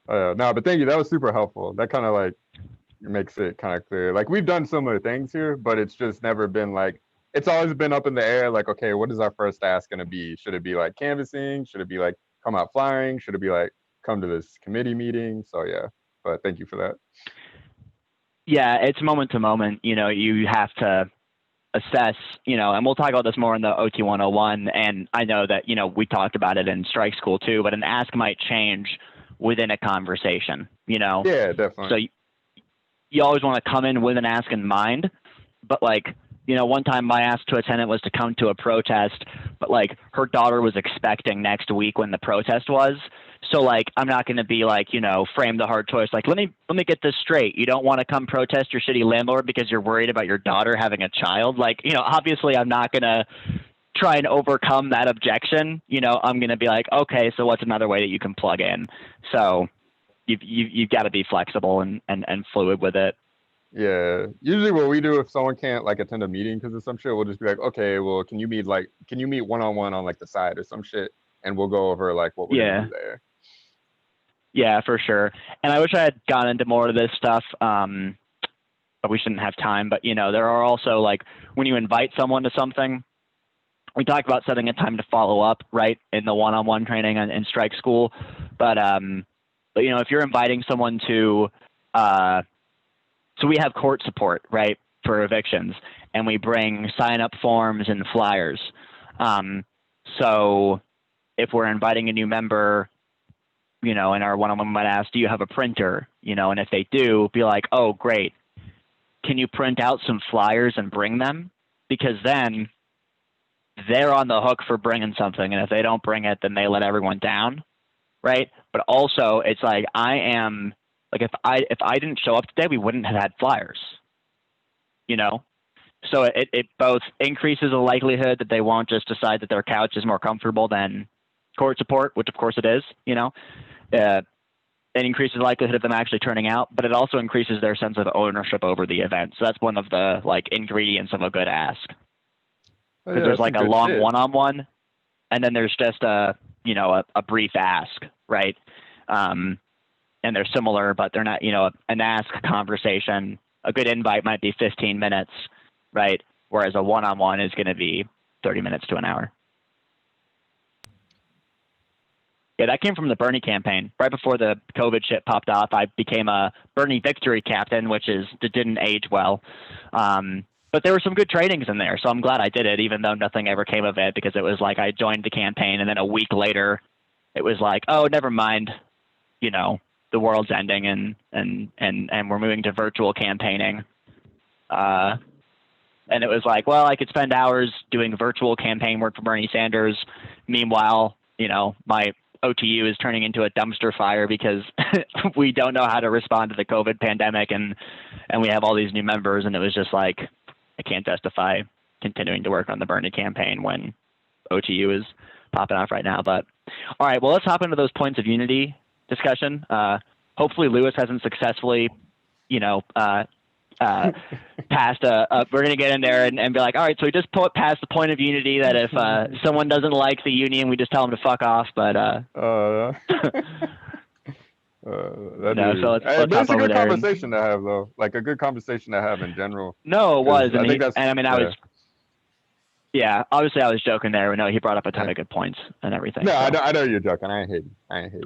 Speaker 10: No, but thank you. That was super helpful. That kind of like makes it kind of clear. Like we've done similar things here, but it's just never been like it's always been up in the air. Like, okay, what is our first ask going to be? Should it be like canvassing? Should it be like come out flyering? Should it be like come to this committee meeting? So yeah, but thank you for that.
Speaker 1: Yeah, it's moment to moment. You have to assess, and we'll talk about this more in the OT 101. And I know that, we talked about it in strike school too, but an ask might change within a conversation,
Speaker 10: Yeah, definitely.
Speaker 1: So you always want to come in with an ask in mind, but like, one time my ask to a tenant was to come to a protest, but like her daughter was expecting next week when the protest was. So like, I'm not going to be like, frame the hard choice. Like, let me get this straight. You don't want to come protest your shitty landlord because you're worried about your daughter having a child. Like, obviously I'm not going to try and overcome that objection. I'm going to be like, okay, so what's another way that you can plug in? So you've got to be flexible and fluid with it.
Speaker 10: Yeah, usually what we do if someone can't like attend a meeting because of some shit, we'll just be like, okay, well, can you meet one-on-one on like the side or some shit, and we'll go over like what we're gonna do there.
Speaker 1: Yeah, for sure. And I wish I had gone into more of this stuff, but we shouldn't have time. But there are also like when you invite someone to something, we talked about setting a time to follow up, right, in the one-on-one training in strike school. But if you're inviting someone to so we have court support, right, for evictions, and we bring sign-up forms and flyers. So if we're inviting a new member, in our one-on-one might ask, do you have a printer? And if they do, be like, oh, great. Can you print out some flyers and bring them? Because then they're on the hook for bringing something. And if they don't bring it, then they let everyone down, right? But also it's like if I didn't show up today, we wouldn't have had flyers, So it both increases the likelihood that they won't just decide that their couch is more comfortable than court support, which of course it is, it increases the likelihood of them actually turning out, but it also increases their sense of ownership over the event. So that's one of the like ingredients of a good ask. Because there's like a long one-on-one, and then there's just a brief ask, right? And they're similar, but they're not, an ask conversation, a good invite might be 15 minutes, right? Whereas a one-on-one is going to be 30 minutes to an hour. Yeah, that came from the Bernie campaign. Right before the COVID shit popped off, I became a Bernie victory captain, which didn't age well. But there were some good trainings in there, so I'm glad I did it, even though nothing ever came of it, because it was like I joined the campaign, and then a week later, it was like, oh, never mind, the world's ending, and we're moving to virtual campaigning. And it was like, well, I could spend hours doing virtual campaign work for Bernie Sanders. Meanwhile, my OTU is turning into a dumpster fire because we don't know how to respond to the COVID pandemic, and we have all these new members, and it was just like, I can't justify continuing to work on the Bernie campaign when OTU is popping off right now. But all right, well, let's hop into those points of unity discussion. Hopefully Lewis hasn't successfully, passed we're going to get in there and be like, all right, so we just passed the point of unity that if someone doesn't like the union, we just tell them to fuck off. But
Speaker 10: so let's
Speaker 1: it's
Speaker 10: a good conversation to have, though. Like a good conversation to have in general.
Speaker 1: No, it was. Obviously I was joking there. But no, he brought up a ton of good points and everything.
Speaker 10: No,
Speaker 1: so.
Speaker 10: I know you're joking. I ain't hating.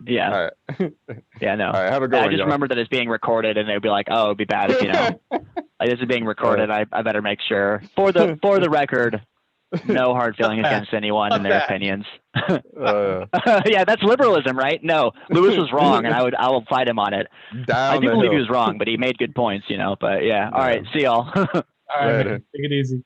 Speaker 1: Yeah.
Speaker 10: Right.
Speaker 1: Yeah, no.
Speaker 10: All right, have a good one.
Speaker 1: I just remember that it's being recorded, and they'd be like, oh, it'd be bad if, like, this is being recorded. I better make sure. For the record, no hard feelings against anyone and their opinions. Yeah, that's liberalism, right? No, Lewis was wrong, and I will fight him on it. I do believe he was wrong, but he made good points, But yeah. All right, see y'all.
Speaker 13: All right, man. Take it easy.